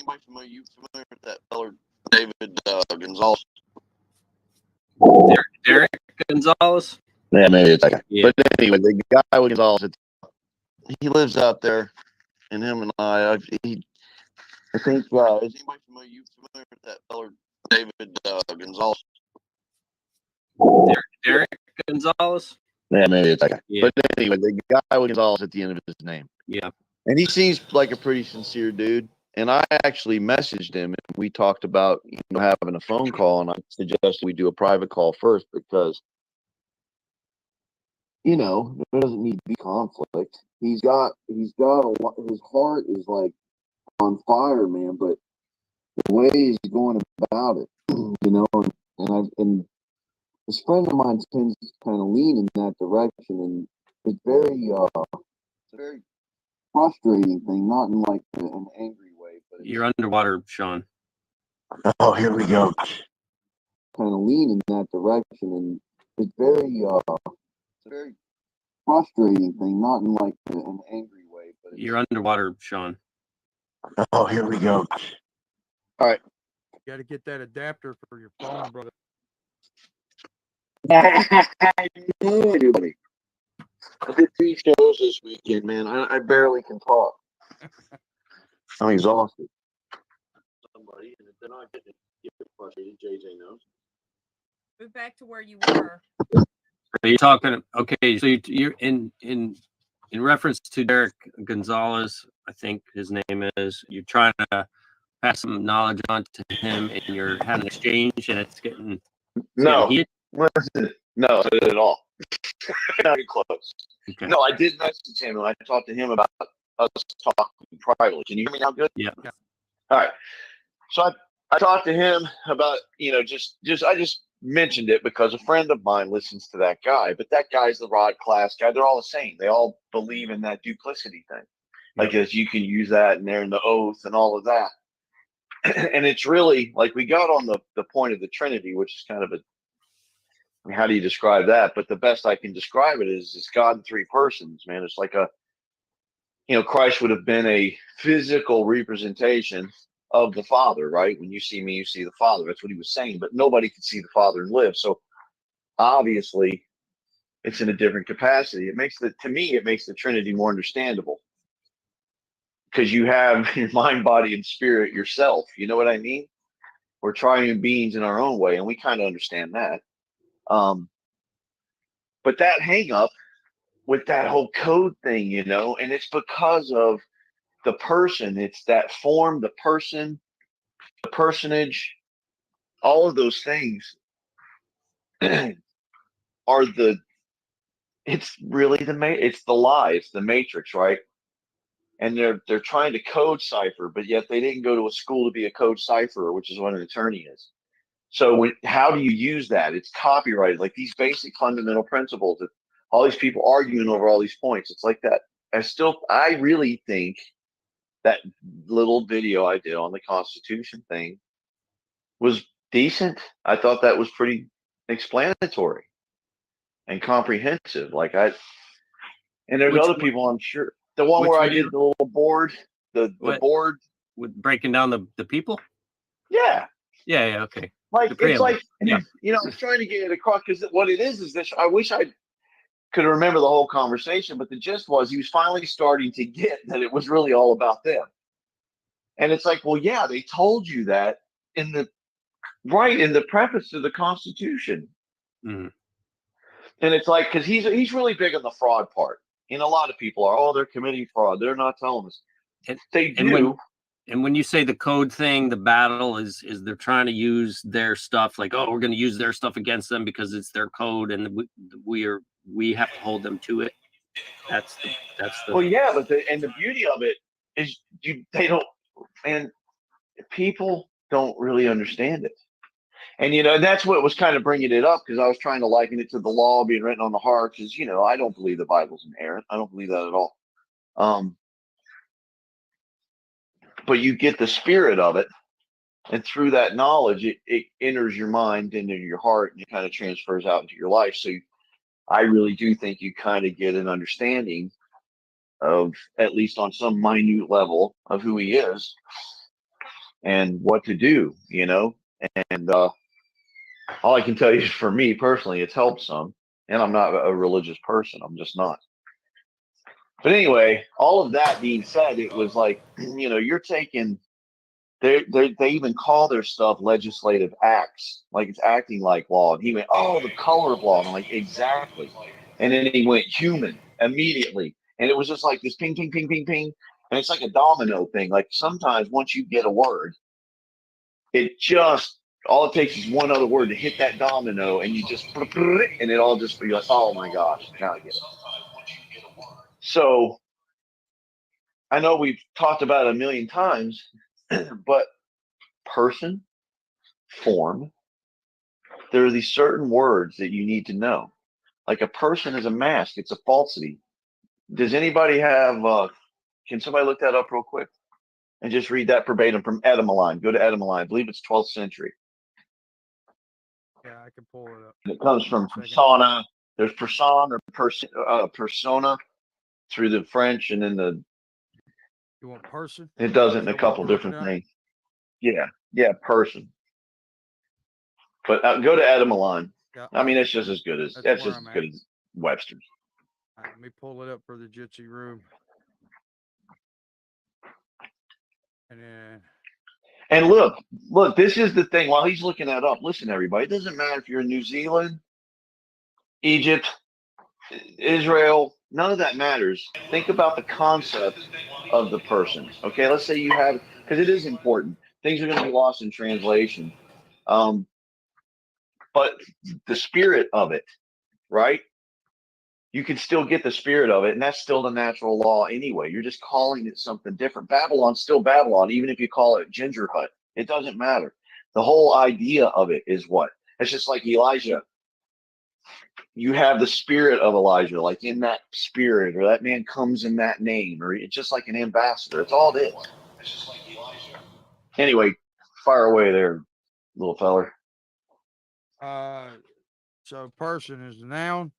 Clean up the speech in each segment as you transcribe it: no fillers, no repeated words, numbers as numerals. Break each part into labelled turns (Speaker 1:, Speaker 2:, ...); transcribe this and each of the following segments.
Speaker 1: anybody familiar with that feller, David Gonzalez?
Speaker 2: Derek Gonzalez?
Speaker 1: Yeah, maybe it's like. Yeah. But anyway, the guy with Gonzalez, he lives out there, and him and I think, is anybody familiar with that feller, David Gonzalez?
Speaker 2: Derek Gonzalez?
Speaker 1: Yeah, maybe it's like. Yeah. But anyway, the guy with Gonzalez at the end of his name.
Speaker 2: Yeah.
Speaker 1: And he seems like a pretty sincere dude. And I actually messaged him, and we talked about having a phone call, and I suggested we do a private call first because there doesn't need to be conflict. He's got a lot. His heart is like on fire, man. But the way he's going about it, and this friend of mine tends to kind of lean in that direction, and it's a very frustrating thing, not in like an angry way. But
Speaker 2: you're underwater, Sean.
Speaker 1: Oh, here we go. Kind of lean in that direction, and it's a very frustrating thing, not in like an angry way. But
Speaker 2: you're underwater, Sean.
Speaker 1: Oh, here we go. All right.
Speaker 3: You got to get that adapter for your phone, brother.
Speaker 1: I did 3 shows this weekend, man. I barely can talk. I'm exhausted. Somebody, and if they're not getting frustrated, JJ knows.
Speaker 4: Move back to where you were.
Speaker 2: Are you talking? Okay, so you're in reference to Derek Gonzalez, I think his name is. You're trying to pass some knowledge on to him, and you're having an exchange, and it's getting
Speaker 1: heated? Listen, no, not at all. Not even close. Okay. No, I did message him, and I talked to him about us talking privately. Can you hear me now? Good.
Speaker 2: Yeah.
Speaker 1: All right. So I talked to him about I just mentioned it because a friend of mine listens to that guy, but that guy's the Rod Class guy. They're all the same. They all believe in that duplicity thing, like as you can use that, and they're in the oath and all of that. And it's really like we got on the point of the Trinity, which is kind of how do you describe that? But the best I can describe it is it's God in 3 persons, man. It's like Christ would have been a physical representation of the Father, right? When you see me, you see the Father. That's what he was saying. But nobody could see the Father and live. So obviously, it's in a different capacity. It makes the Trinity more understandable because you have your mind, body, and spirit yourself. You know what I mean? We're triune beings in our own way, and we kind of understand that. But that hang up with that whole code thing, and it's because of the person. It's that form, the person, the personage, all of those things it's really it's the lie, it's the matrix, right? And they're trying to code cipher, but yet they didn't go to a school to be a code cipherer, which is what an attorney is. So how do you use that? It's copyrighted, like these basic fundamental principles that all these people arguing over all these points. It's like that. I really think that little video I did on the Constitution thing was decent. I thought that was pretty explanatory and comprehensive. And there's other people, I'm sure. The one where I did the little board, the board
Speaker 2: with breaking down the people.
Speaker 1: Yeah.
Speaker 2: Yeah. Okay.
Speaker 1: It's like, I was trying to get it across because what it is this. I wish I could remember the whole conversation, but the gist was he was finally starting to get that it was really all about them. And it's like, well, yeah, they told you that in the preface to the Constitution.
Speaker 2: Mm-hmm.
Speaker 1: And it's like, because he's really big on the fraud part. And a lot of people are, they're committing fraud. They're not telling us. They do.
Speaker 2: And when you say the code thing, the battle is they're trying to use their stuff, like, we're going to use their stuff against them because it's their code, and we have to hold them to it. That's the.
Speaker 1: Well, yeah, but the beauty of it is people don't really understand it. And, that's what was kind of bringing it up, because I was trying to liken it to the law being written on the heart, because, I don't believe the Bible's inerrant. I don't believe that at all. But you get the spirit of it, and through that knowledge, it enters your mind into your heart, and it kind of transfers out into your life. So I really do think you kind of get an understanding of, at least on some minute level, of who he is. and what to do, and all I can tell you is for me personally, it's helped some. And I'm not a religious person. I'm just not. But anyway, all of that being said, it was like, you're taking, they even call their stuff legislative acts, like it's acting like law. And he went, oh, the color of law. And I'm like, exactly. And then he went human immediately. And it was just like this ping, ping, ping, ping, ping. And it's like a domino thing. Like sometimes once you get a word, it just, all it takes is one other word to hit that domino, and you just, and it all just be like, oh my gosh, now I get it. So I know we've talked about it a million times, but person, form, there are these certain words that you need to know. Like a person is a mask, it's a falsity. Does anybody have, can somebody look that up real quick and just read that verbatim from Etymology? Go to Etymology. I believe it's 12th century.
Speaker 3: Yeah, I can pull it up.
Speaker 1: And it comes from
Speaker 3: 1 second.
Speaker 1: persona. There's person or persona through the French, and then
Speaker 3: You want person?
Speaker 1: it does it in a
Speaker 3: Is that what
Speaker 1: couple
Speaker 3: we're
Speaker 1: different
Speaker 3: looking at?
Speaker 1: things. Yeah, person. But go to Etymology.
Speaker 3: Yeah,
Speaker 1: I mean, it's just as good as
Speaker 3: That's
Speaker 1: that's
Speaker 3: where
Speaker 1: just
Speaker 3: I'm
Speaker 1: as good
Speaker 3: at.
Speaker 1: as Webster's.
Speaker 3: All right, let me pull it up for the Jitsi room. And then
Speaker 1: And look, this is the thing. While he's looking that up, listen, everybody. It doesn't matter if you're in New Zealand, Egypt, Israel. None of that matters. Think about the concept of the person. Okay, let's say you have, because it is important. Things are going to be lost in translation. Um, but the spirit of it, right? You can still get the spirit of it, and that's still the natural law anyway. You're just calling it something different. Babylon's still Babylon, even if you call it Ginger Hut. It doesn't matter. The whole idea of it is what? It's just like Elijah. You have the spirit of Elijah, like in that spirit, or that man comes in that name, or it's just like an ambassador. It's all it is. It's just like Elijah. Anyway, fire away there, little feller.
Speaker 3: so person is a noun.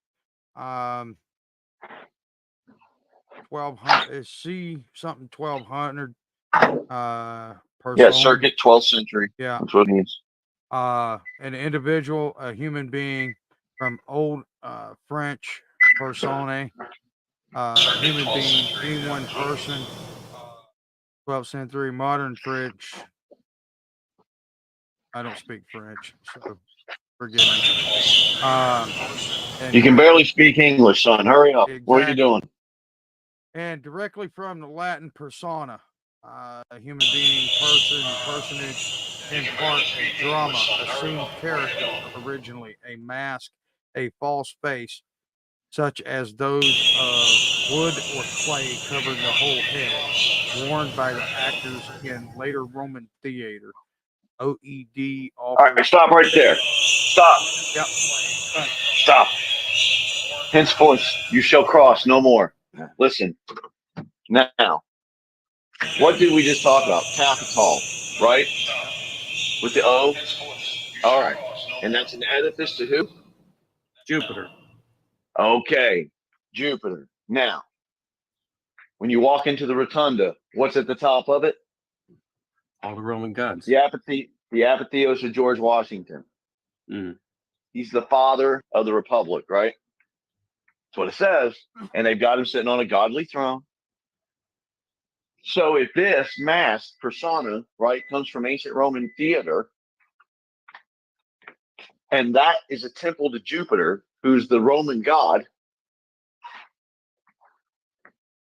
Speaker 3: 1200 is C something 1200.
Speaker 1: Yeah,
Speaker 3: Person.
Speaker 1: circuit 12th century.
Speaker 3: Yeah.
Speaker 1: That's what it means.
Speaker 3: An individual, a human being from old French personne. Human being one person. 12th century modern French. I don't speak French, so forgive me. And
Speaker 1: You can barely speak English, son. Hurry up. What are you
Speaker 3: exactly.
Speaker 1: doing?
Speaker 3: And directly from the Latin persona, a human being, person, personage, in part a drama, assumed character, originally a mask, a false face, such as those of wood or clay covering the whole head, worn by the actors in later Roman theater. OED
Speaker 1: All right,
Speaker 3: offers.
Speaker 1: stop right there. Stop.
Speaker 3: Yep.
Speaker 1: Stop. Henceforth, you shall cross no more. Listen. Now, what did we just talk about? Capital, right? With the O? All right. And that's an edifice to who?
Speaker 2: Jupiter.
Speaker 1: Okay. Jupiter. Now, when you walk into the rotunda, what's at the top of it?
Speaker 2: All the Roman gods.
Speaker 1: The apotheos of George Washington.
Speaker 2: Mm.
Speaker 1: He's the father of the republic, right? That's what it says. And they've got him sitting on a godly throne. So if this mask persona, right, comes from ancient Roman theater, and that is a temple to Jupiter, who's the Roman god,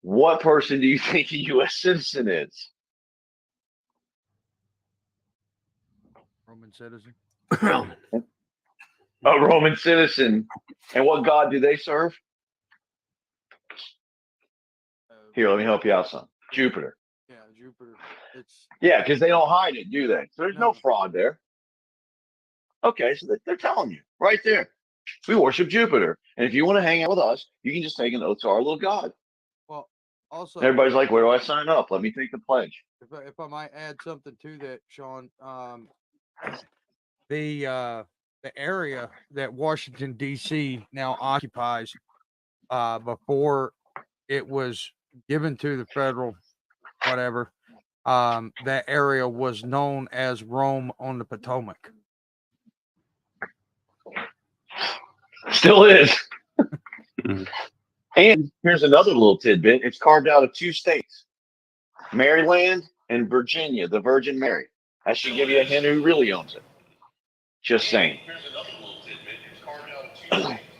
Speaker 1: what person do you think a U.S. citizen is?
Speaker 3: Roman citizen.
Speaker 1: A Roman citizen. And what god do they serve? Here, let me help you out, son. Jupiter.
Speaker 3: Yeah, Jupiter. It's
Speaker 1: Yeah, because they don't hide it, do they? So there's no fraud there. Okay, so they're telling you right there. We worship Jupiter. And if you want to hang out with us, you can just take an oath to our little God.
Speaker 3: well. Also,
Speaker 1: And everybody's like, where do I sign up? Let me take the pledge.
Speaker 3: if I might add something to that, Sean, the area that Washington D.C. now occupies, before it was given to the federal, whatever, that area was known as Rome on the Potomac.
Speaker 1: Still is.
Speaker 2: Mhm.
Speaker 1: And here's another little tidbit. It's carved out of 2 states, Maryland and Virginia, the Virgin Mary. That should give you a hint who really owns it. Just saying.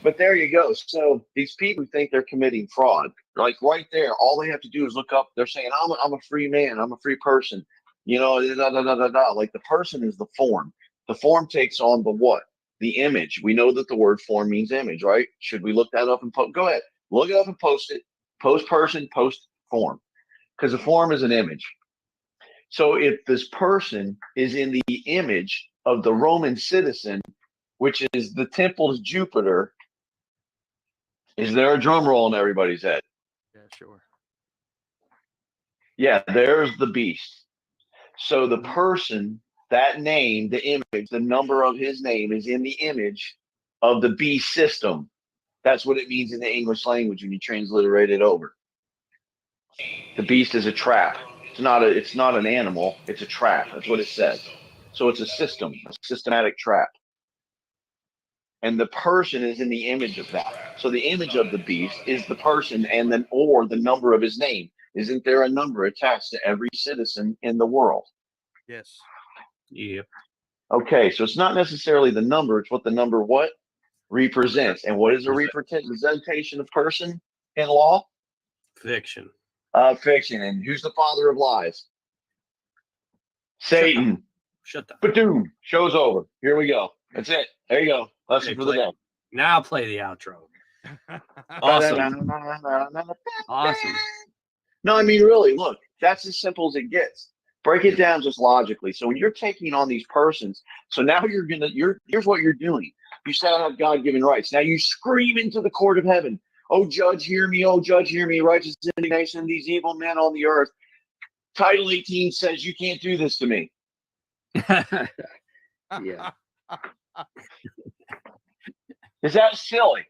Speaker 1: But there you go. So these people who think they're committing fraud, like right there, all they have to do is look up. They're saying, I'm a free man. I'm a free person. You know, da, da, da, da, da. Like the person is the form. The form takes on the what? The image. We know that the word form means image, right? Should we look that up and go ahead, look it up and post it. Post person, post form. Because the form is an image. So if this person is in the image of the Roman citizen, which is the temple to Jupiter, is there a drum roll in everybody's head?
Speaker 3: Yeah, sure.
Speaker 1: Yeah, there's the beast. So the person, that name, the image, the number of his name is in the image of the beast system. That's what it means in the English language when you transliterate it over. The beast is a trap. It's not an animal, it's a trap. That's what it says. So it's a system, a systematic trap. And the person is in the image of that. So the image of the beast is the person and then or the number of his name. Isn't there a number attached to every citizen in the world?
Speaker 3: Yes.
Speaker 2: Yep.
Speaker 1: Okay, so it's not necessarily the number, it's what the number what represents. And what is a representation of person in law?
Speaker 2: Fiction.
Speaker 1: Fiction. And who's the father of lies? Satan.
Speaker 2: Shut the.
Speaker 1: Ba-doom. Show's over. Here we go. That's it. There you go. Lesson
Speaker 2: Hey,
Speaker 1: for the day.
Speaker 2: Now play the outro. Awesome. Awesome.
Speaker 1: No, I mean, really, look, that's as simple as it gets. Break it down just logically. So when you're taking on these persons, so now here's what you're doing. You say I have God-given rights. Now you scream into the court of heaven. Oh, judge, hear me. Oh, judge, hear me. Righteous indignation, these evil men on the earth. Title 18 says you can't do this to me.
Speaker 2: Yeah.
Speaker 1: Is that silly?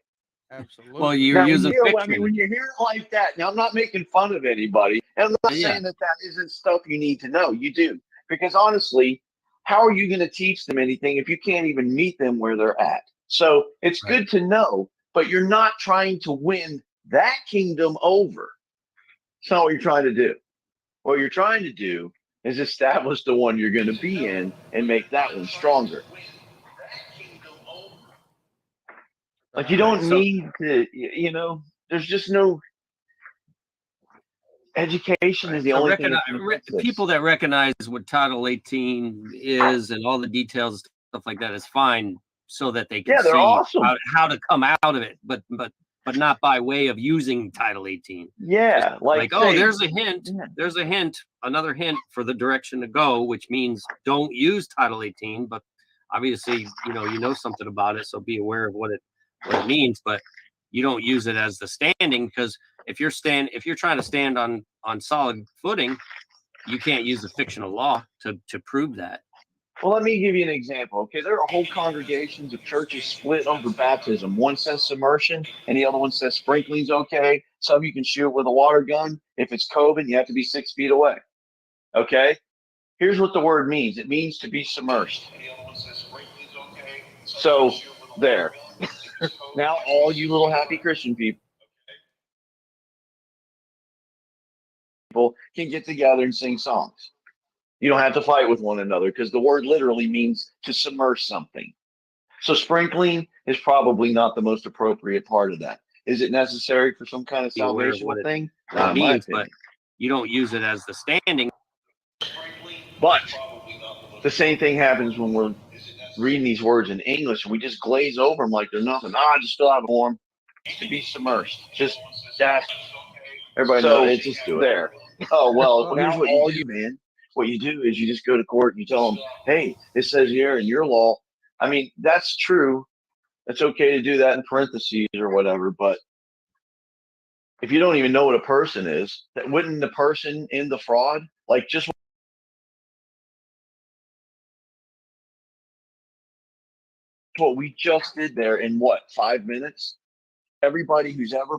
Speaker 3: Absolutely.
Speaker 2: Well, you're
Speaker 1: Now,
Speaker 2: using fiction.
Speaker 1: I mean, when you hear it like that, now I'm not making fun of anybody, and I'm not saying that isn't stuff you need to know. You do, because honestly, how are you going to teach them anything if you can't even meet them where they're at? So it's good to know, but you're not trying to win that kingdom over. It's not what you're trying to do. What you're trying to do is establish the one you're going to be in and make that one stronger. Like you don't need to, there's just no education is the only thing.
Speaker 2: People that recognize what Title 18 is and all the details and stuff like that is fine, so that they can see
Speaker 1: awesome.
Speaker 2: how to come out of it, but not by way of using Title 18.
Speaker 1: Yeah,
Speaker 2: like there's a hint. Yeah. There's a hint, another hint for the direction to go, which means don't use Title 18. But obviously, you know something about it, so be aware of what it means. But you don't use it as the standing, because if you're trying to stand on solid footing, you can't use a fictional law to prove that.
Speaker 1: Well, let me give you an example. Okay, there are whole congregations of churches split over baptism. One says submersion, and the other one says sprinkling's okay. Some you can shoot with a water gun. If it's COVID, you have to be 6 feet away. Okay, here's what the word means. It means to be submersed. So there. Now, all you little happy Christian people can get together and sing songs. You don't have to fight with one another, because the word literally means to submerge something. So sprinkling is probably not the most appropriate part of that. Is it necessary for some kind of salvational thing?
Speaker 2: Not in my opinion. But you don't use it as the standing.
Speaker 1: But the same thing happens when we're reading these words in English and we just glaze over them like they're nothing. I just fill out a form to be submersed. Just dash. Everybody knows. Just do it. There. Oh, well, here's what you do, man. What you do is you just go to court and you tell them, hey, it says here in your law. I mean, that's true. It's okay to do that in parentheses or whatever. But if you don't even know what a person is, that wouldn't the person in the fraud, like just what we just did there in 5 minutes? Everybody who's ever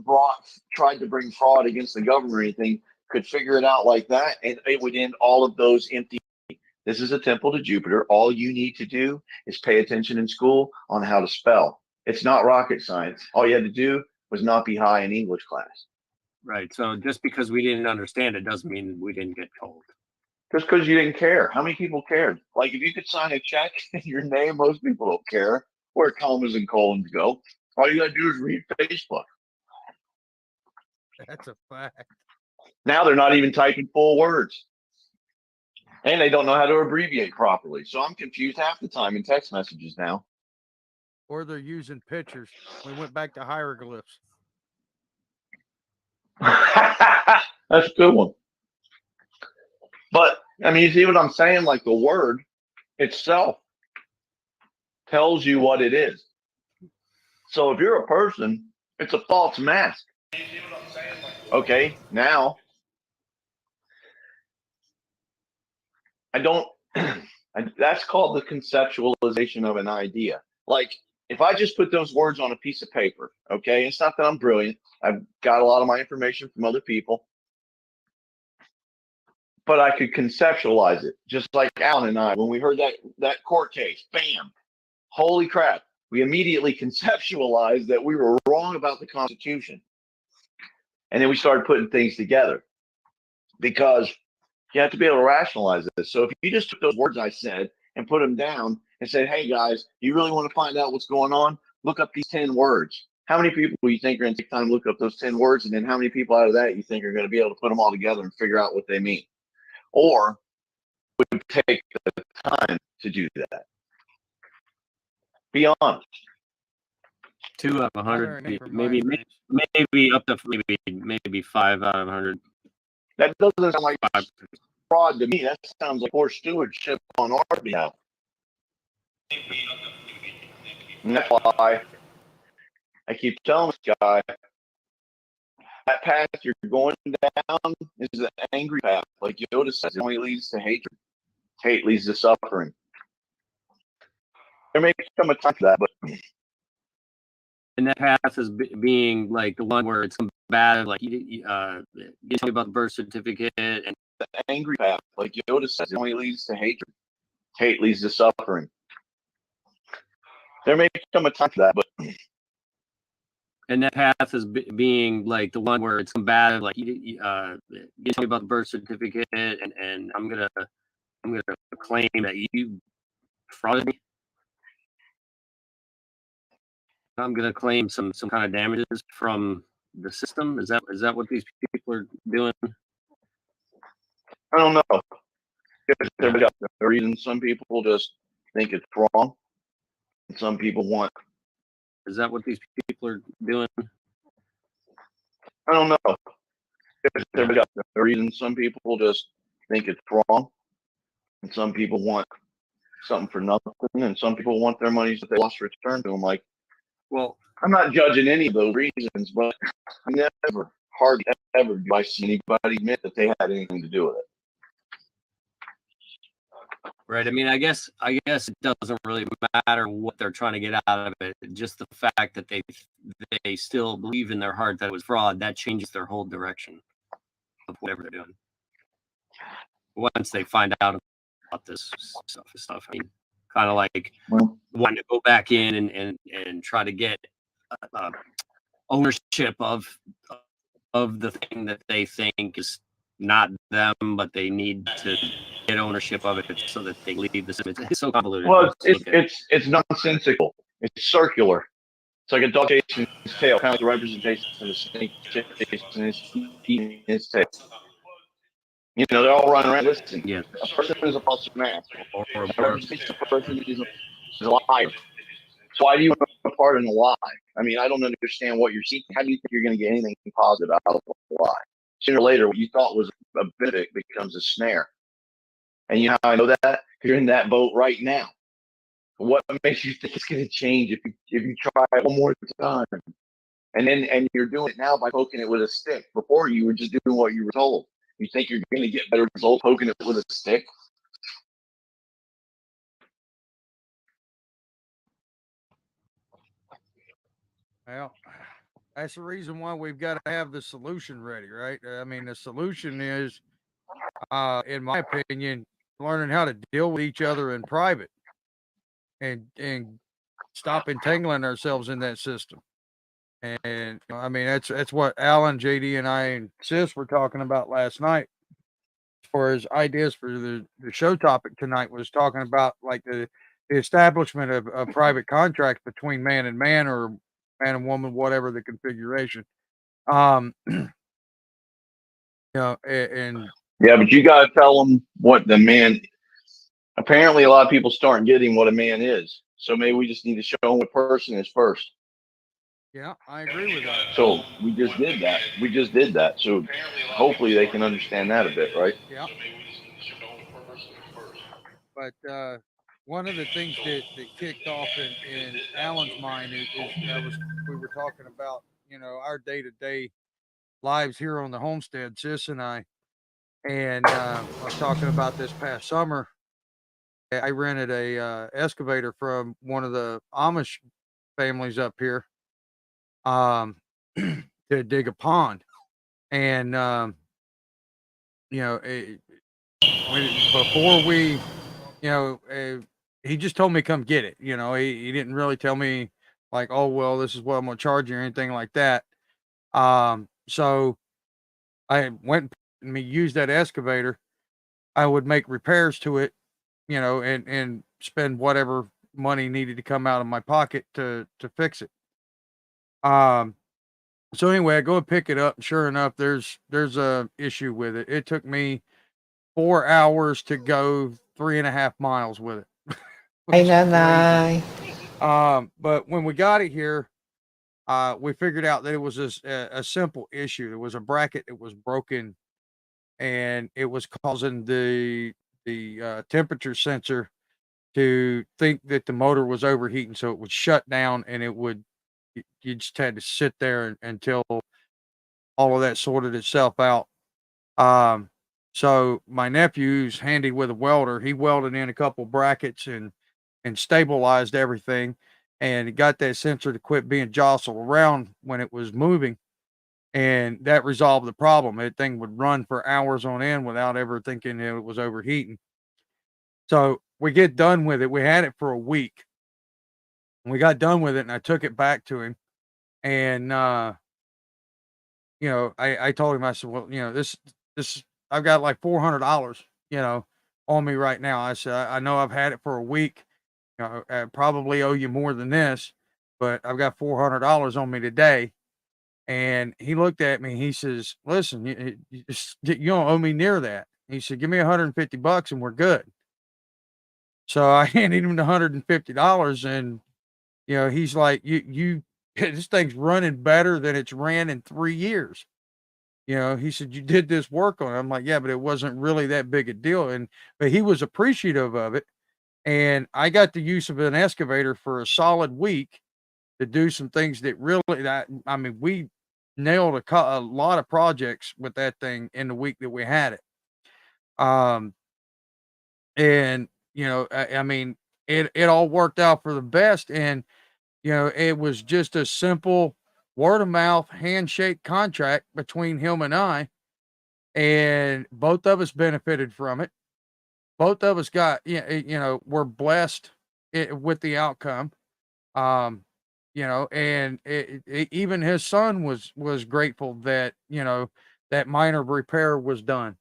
Speaker 1: tried to bring fraud against the government or anything could figure it out like that, and it would end all of those empty. This is a temple to Jupiter. All you need to do is pay attention in school on how to spell. It's not rocket science. All you had to do was not be high in English class.
Speaker 2: Right. So just because we didn't understand it doesn't mean we didn't get told.
Speaker 1: Just because you didn't care. How many people cared? Like if you could sign a check in your name, most people don't care where commas and colons go. All you gotta do is read Facebook.
Speaker 3: That's a fact.
Speaker 1: Now they're not even typing full words. And they don't know how to abbreviate properly. So I'm confused half the time in text messages now.
Speaker 3: Or they're using pictures. We went back to hieroglyphs.
Speaker 1: That's a good one. But I mean, you see what I'm saying? Like the word itself tells you what it is. So if you're a person, it's a false mask. Okay, now I don't, that's called the conceptualization of an idea. Like if I just put those words on a piece of paper, okay, it's not that I'm brilliant. I've got a lot of my information from other people, but I could conceptualize it just like Alan and I, when we heard that court case, bam, holy crap. We immediately conceptualized that we were wrong about the Constitution. And then we started putting things together because you have to be able to rationalize this. So if you just took those words I said and put them down and said, hey guys, you really want to find out what's going on? Look up these 10 words. How many people do you think are going to take time to look up those 10 words? And then how many people out of that you think are going to be able to put them all together and figure out what they mean? Or would take the time to do that? Be honest.
Speaker 2: 2 out of 100, maybe up to maybe 5 out of 100.
Speaker 1: That doesn't sound like fraud to me. That sounds like poor stewardship on our behalf. And that's why I keep telling this guy, that path you're going down is an angry path. Like Yoda says, it only leads to hatred. Hate leads to suffering. There may come a time for that, but
Speaker 2: And that path is being like the one where it's combative, like you tell me about the birth certificate and
Speaker 1: the angry path, like Yoda says, it only leads to hatred. Hate leads to suffering. There may come a time for that, but
Speaker 2: and that path is being like the one where it's combative, like you tell me about the birth certificate and I'm gonna claim that you frauded me. I'm gonna claim some kind of damages from the system. Is that what these people are doing?
Speaker 1: I don't know. There's a reason some people just think it's wrong. And some people want.
Speaker 2: Is that what these people are doing?
Speaker 1: I don't know. There's a reason some people just think it's wrong. And some people want something for nothing. And some people want their money that they lost returned to them. Like,
Speaker 2: Well,
Speaker 1: I'm not judging any of those reasons, but hardly ever do I see anybody admit that they had anything to do with it.
Speaker 2: right. I mean, I guess it doesn't really matter what they're trying to get out of it. Just the fact that they still believe in their heart that it was fraud, that changes their whole direction of whatever they're doing. Once they find out about this stuff, I mean, kind of like wanting to go back in and try to get ownership of the thing that they think is not them, but they need to get ownership of it so that they leave the system. It's so convoluted.
Speaker 1: Well, it's nonsensical. It's circular. It's like a dog chasing his tail, kind of like the representation of a snake chasing his tail. You know, they're all running around. Listen,
Speaker 2: Yeah.
Speaker 1: a person is a false mask.
Speaker 2: Or
Speaker 1: A representation of a person is a liar. So why do you want to be part in a lie? I mean, I don't understand what you're seeking. How do you think you're going to get anything positive out of a lie? Sooner or later, what you thought was a benefit becomes a snare. And you know how I know that? Because you're in that boat right now. What makes you think it's going to change if you try it one more time? And you're doing it now by poking it with a stick. Before you were just doing what you were told. You think you're going to get better results poking it with a stick?
Speaker 3: Well, That's the reason why we've got to have the solution ready, right? I mean, the solution is, in my opinion, learning how to deal with each other in private and stop entangling ourselves in that system. And I mean, that's what Alan, JD, and I and Sis were talking about last night. As far as ideas for the show topic tonight was talking about like the establishment of a private contract between man and man or man and woman, whatever the configuration. You know, and
Speaker 1: Yeah, but you got to tell them what the man. Apparently, a lot of people starting getting what a man is. So maybe we just need to show them what person is first.
Speaker 3: yeah, I agree with that.
Speaker 1: So we just did that. We just did that. So hopefully they can understand that a bit, right?
Speaker 3: Yeah. But one of the things that kicked off in Alan's mind is we were talking about, you know, our day to day lives here on the homestead, Sis and I was talking about this past summer. I rented a excavator from one of the Amish families up here, um, to dig a pond, and you know, before we, you know, he just told me come get it. You know, he didn't really tell me like, oh well, this is what I'm gonna charge you or anything like that. So I went and me used that excavator. I would make repairs to it, you know, and spend whatever money needed to come out of my pocket to fix it. Um, so anyway, I go and pick it up, and sure enough, there's a issue with it. It took me 4 hours to go 3.5 miles with it.
Speaker 5: Ay,
Speaker 3: Which is crazy.
Speaker 5: nanay.
Speaker 3: But when we got it here, we figured out that it was a simple issue. There was a bracket that was broken, and it was causing the temperature sensor to think that the motor was overheating, so it would shut down, and it would you just had to sit there until all of that sorted itself out. Um, so my nephew's handy with a welder. He welded in a couple brackets and stabilized everything, and it got that sensor to quit being jostled around when it was moving, and that resolved the problem. That thing would run for hours on end without ever thinking it was overheating. So we get done with it. We had it for a week. We got done with it, and I took it back to him, and you know, I told him, I said, well, you know, this I've got like $400, you know, on me right now. I said, I know I've had it for a week. You know, I probably owe you more than this, but I've got $400 on me today. And he looked at me. He says, "Listen, you don't owe me near that." He said, "Give me $150 and we're good." So I handed him the $150, and you know, he's like, "You, this thing's running better than it's ran in 3 years." You know, he said, "You did this work on it." I'm like, "Yeah, but it wasn't really that big a deal." But he was appreciative of it. And I got the use of an excavator for a solid week to do some things that really, that, I mean, we nailed a lot of projects with that thing in the week that we had it. Um, and you know, I mean, it all worked out for the best. And, you know, it was just a simple word of mouth handshake contract between him and I, and both of us benefited from it. Both of us got, yeah, you know, we're blessed with the outcome. Um, you know, and even his son was grateful that, you know, that minor repair was done.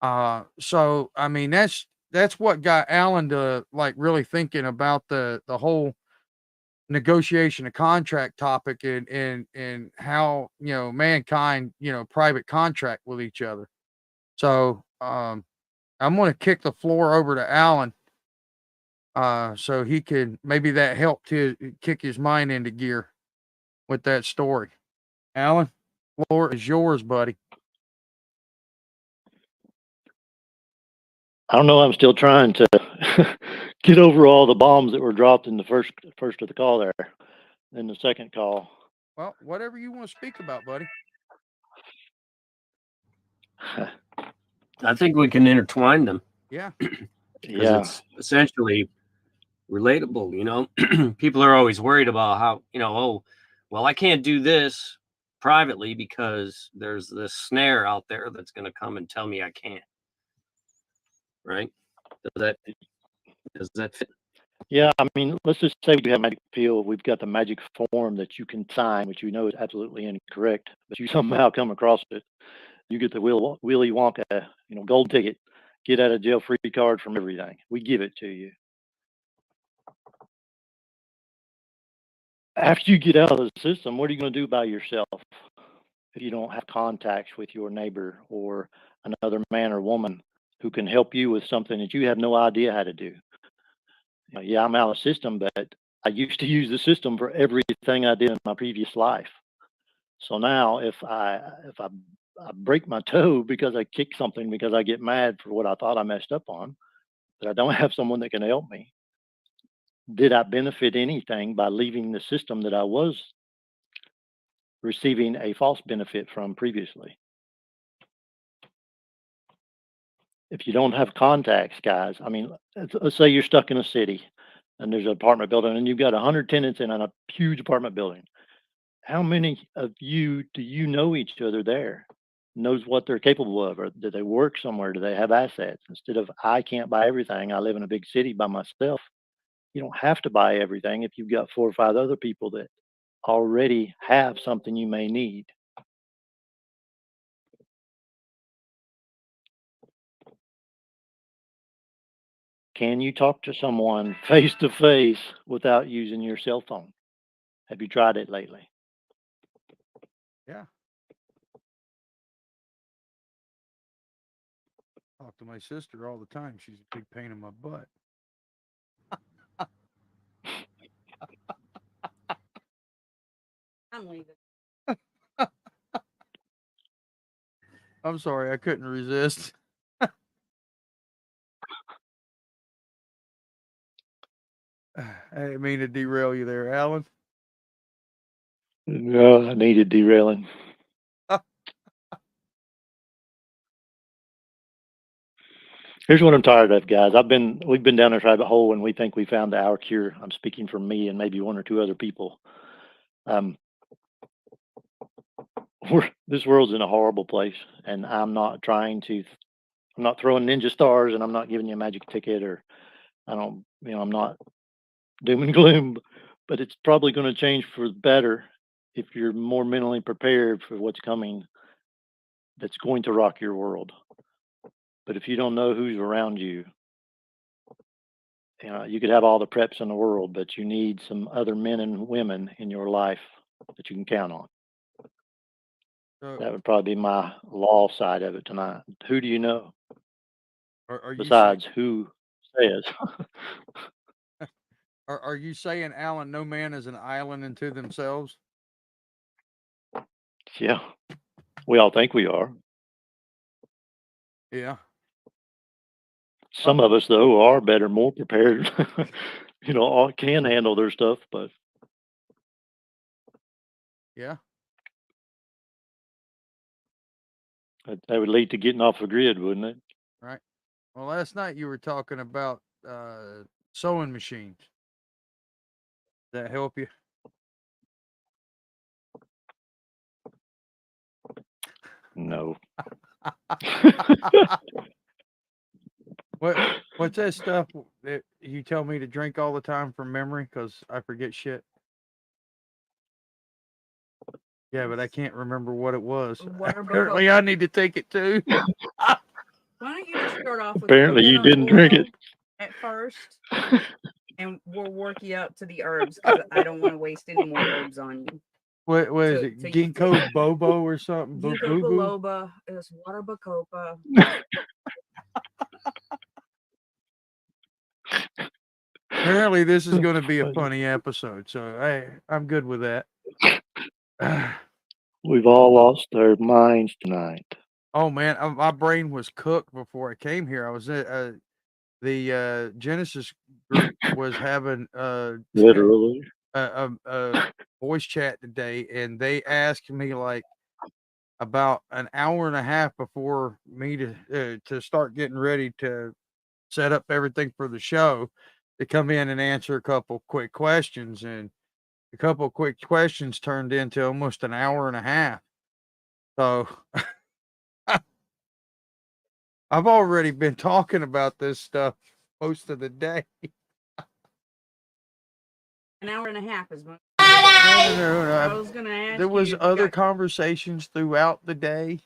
Speaker 3: So I mean, that's what got Alan to like really thinking about the whole negotiation of contract topic, and how, you know, mankind, you know, private contract with each other. So I'm going to kick the floor over to Alan, so he can, maybe that helped to kick his mind into gear with that story. Alan, floor is yours, buddy.
Speaker 6: I don't know. I'm still trying to get over all the bombs that were dropped in the first of the call there, in the second call.
Speaker 3: Well, whatever you want to speak about, buddy.
Speaker 2: I think we can intertwine them.
Speaker 3: Yeah.
Speaker 6: Yeah.
Speaker 2: It's essentially relatable. You know, people are always worried about how, you know, oh, well, I can't do this privately because there's this snare out there that's going to come and tell me I can't. Right? Does that fit?
Speaker 6: Yeah, I mean, let's just say we have magic pill. We've got the magic form that you can sign, which you know is absolutely incorrect, but you somehow come across it. You get the Willy Wonka, gold ticket, get out of jail free card from everything. We give it to you. After you get out of the system, what are you going to do by yourself if you don't have contacts with your neighbor or another man or woman who can help you with something that you have no idea how to do? Yeah, I'm out of the system, but I used to use the system for everything I did in my previous life. So now if I break my toe because I kick something because I get mad for what I thought I messed up on, but I don't have someone that can help me, did I benefit anything by leaving the system that I was receiving a false benefit from previously? If you don't have contacts, guys, I mean, let's say you're stuck in a city and there's an apartment building and you've got 100 tenants in a huge apartment building. How many of you do you know each other there? Knows what they're capable of, or do they work somewhere? Do they have assets? Instead of I can't buy everything, I live in a big city by myself. You don't have to buy everything if you've got 4 or 5 other people that already have something you may need. Can you talk to someone face to face without using your cell phone? Have you tried it lately?
Speaker 3: Yeah. Talk to my sister all the time. She's a big pain in my butt.
Speaker 4: I'm leaving.
Speaker 3: I'm sorry, I couldn't resist. I didn't mean to derail you there, Alan.
Speaker 6: No, I needed derailing. Here's what I'm tired of, guys. We've been down this rabbit hole and we think we found our cure. I'm speaking for me and maybe 1 or 2 other people. This world's in a horrible place, and I'm not throwing ninja stars, and I'm not giving you a magic ticket, or I'm not doom and gloom, but it's probably going to change for the better if you're more mentally prepared for what's coming. That's going to rock your world. But if you don't know who's around you, you could have all the preps in the world, but you need some other men and women in your life that you can count on.
Speaker 3: So,
Speaker 6: That would probably be my law side of it tonight. Who do you know
Speaker 3: are you
Speaker 6: besides who says?
Speaker 3: are you saying, Alan, no man is an island unto themselves?
Speaker 6: Yeah, we all think we are.
Speaker 3: Yeah.
Speaker 6: Some of us, though, are better, more prepared. All can handle their stuff, but
Speaker 3: Yeah.
Speaker 6: that would lead to getting off the grid, wouldn't it?
Speaker 3: Right. Well, last night you were talking about sewing machines. Does that help you?
Speaker 6: No.
Speaker 3: What's that stuff that you tell me to drink all the time from memory because I forget shit? Yeah, but I can't remember what it was. Apparently, I need to take it too.
Speaker 4: Why don't you just start off with
Speaker 6: Apparently, you
Speaker 4: coconut
Speaker 6: didn't drink
Speaker 4: oil
Speaker 6: it.
Speaker 4: at first, and we'll work you up to the herbs because I don't want to waste any more herbs on you.
Speaker 3: What is
Speaker 4: So-
Speaker 3: it?
Speaker 4: so you
Speaker 3: Ginkgo bobo or something?
Speaker 4: Ginkgo
Speaker 3: Boo boo?
Speaker 4: biloba is water bacopa.
Speaker 3: Apparently, this is going to be a funny episode, so I'm good with that.
Speaker 6: We've all lost our minds tonight.
Speaker 3: Oh man, my brain was cooked before I came here. I was at the Genesis group was having
Speaker 6: Literally.
Speaker 3: a voice chat today, and they asked me like about an hour and a half before me to start getting ready to set up everything for the show to come in and answer a couple quick questions. And a couple of quick questions turned into almost an hour and a half. So I've already been talking about this stuff most of the day.
Speaker 4: An hour and a half is what
Speaker 3: No,
Speaker 4: I was gonna ask.
Speaker 3: There was
Speaker 4: you
Speaker 3: other
Speaker 4: got-
Speaker 3: conversations throughout the day.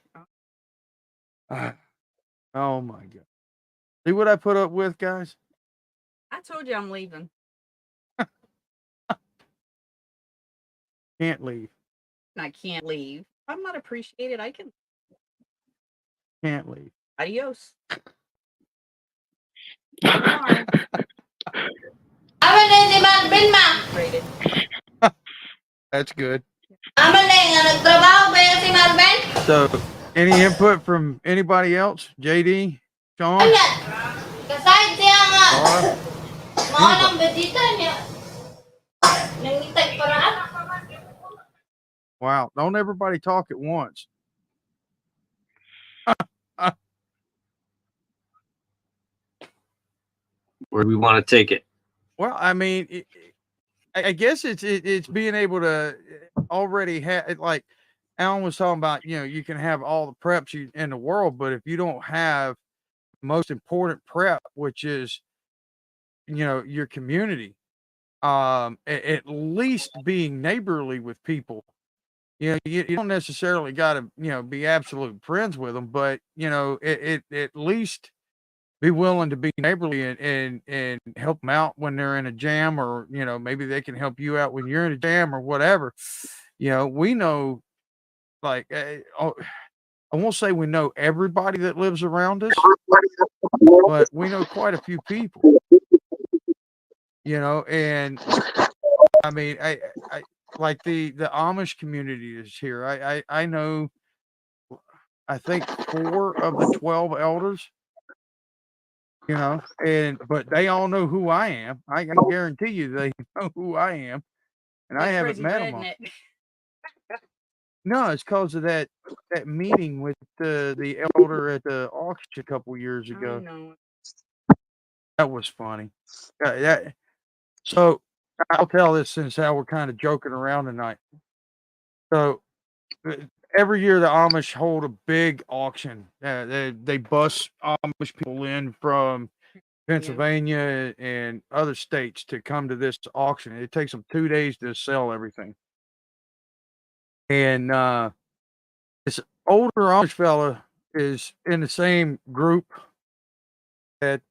Speaker 3: Oh my God. See what I put up with, guys?
Speaker 4: I told you I'm leaving.
Speaker 3: Can't leave.
Speaker 4: And I can't leave. I'm not appreciated. I can.
Speaker 3: Can't leave.
Speaker 4: Adios. Tomorrow. Rated.
Speaker 3: That's good.
Speaker 5: Nagtrabaho ba yan si Marvin?
Speaker 3: So, any input from anybody else? JD? Sean?
Speaker 5: Kasayad siya nga.
Speaker 3: Laura?
Speaker 5: Mga lang bedita niya. Nangitag paraan.
Speaker 3: Wow. Don't everybody talk at once.
Speaker 2: Where do we want to take it?
Speaker 3: Well, I mean, I guess it's being able to already have, like Alan was talking about, you can have all the preps in the world, but if you don't have the most important prep, which is, your community, at least being neighborly with people. You don't necessarily got to, be absolute friends with them, but, at least be willing to be neighborly and help them out when they're in a jam, or, maybe they can help you out when you're in a jam or whatever. We know, like, I won't say we know everybody that lives around us, but we know quite a few people, and I mean, I like the Amish community is here. I know, I think 4 of the 12 elders, but they all know who I am. I can guarantee you they know who I am, and I
Speaker 4: That's
Speaker 3: haven't
Speaker 4: crazy
Speaker 3: met
Speaker 4: red,
Speaker 3: them all.
Speaker 4: isn't it?
Speaker 3: No, it's because of that meeting with the elder at the auction a couple years
Speaker 4: I
Speaker 3: ago.
Speaker 4: know.
Speaker 3: That was funny. So I'll tell this since how we're kind of joking around tonight. So every year the Amish hold a big auction. They bus Amish people in from Pennsylvania and other states to come to this auction. It takes them 2 days to sell everything. And this older Amish fella is in the same group that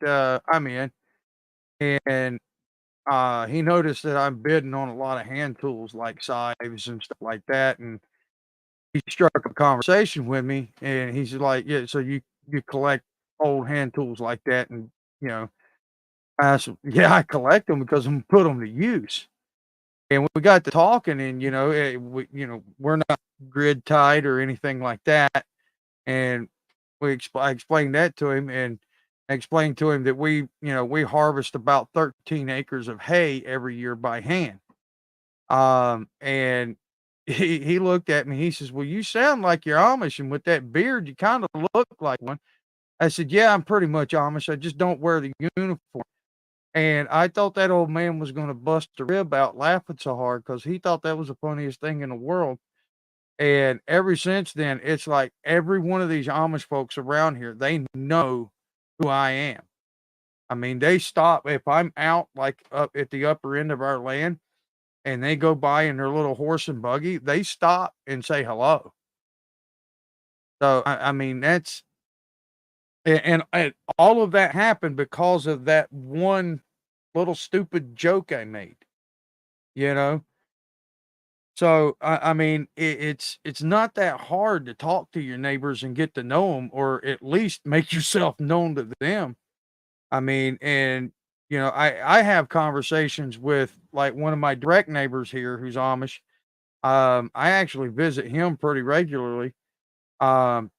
Speaker 3: I'm in, and he noticed that I'm bidding on a lot of hand tools like scythes and stuff like that, and he struck up a conversation with me, and he's like, "Yeah, so you collect old hand tools like that?" And I said, "Yeah, I collect them because I'm gonna put them to use." And we got to talking, and we're not grid tied or anything like that, and I explained that to him, and I explained to him that we harvest about 13 acres of hay every year by hand. And he looked at me. He says, "Well, you sound like you're Amish, and with that beard, you kind of look like one." I said, "Yeah, I'm pretty much Amish. I just don't wear the uniform." And I thought that old man was going to bust a rib out laughing so hard because he thought that was the funniest thing in the world. And ever since then, it's like every one of these Amish folks around here, they know who I am. I mean, they stop if I'm out like up at the upper end of our land and they go by in their little horse and buggy, they stop and say hello. So, I mean, that's, and all of that happened because of that one little stupid joke I made, you know? So, I mean, it's not that hard to talk to your neighbors and get to know them, or at least make yourself known to them. I mean, and I have conversations with like one of my direct neighbors here who's Amish. I actually visit him pretty regularly. Um,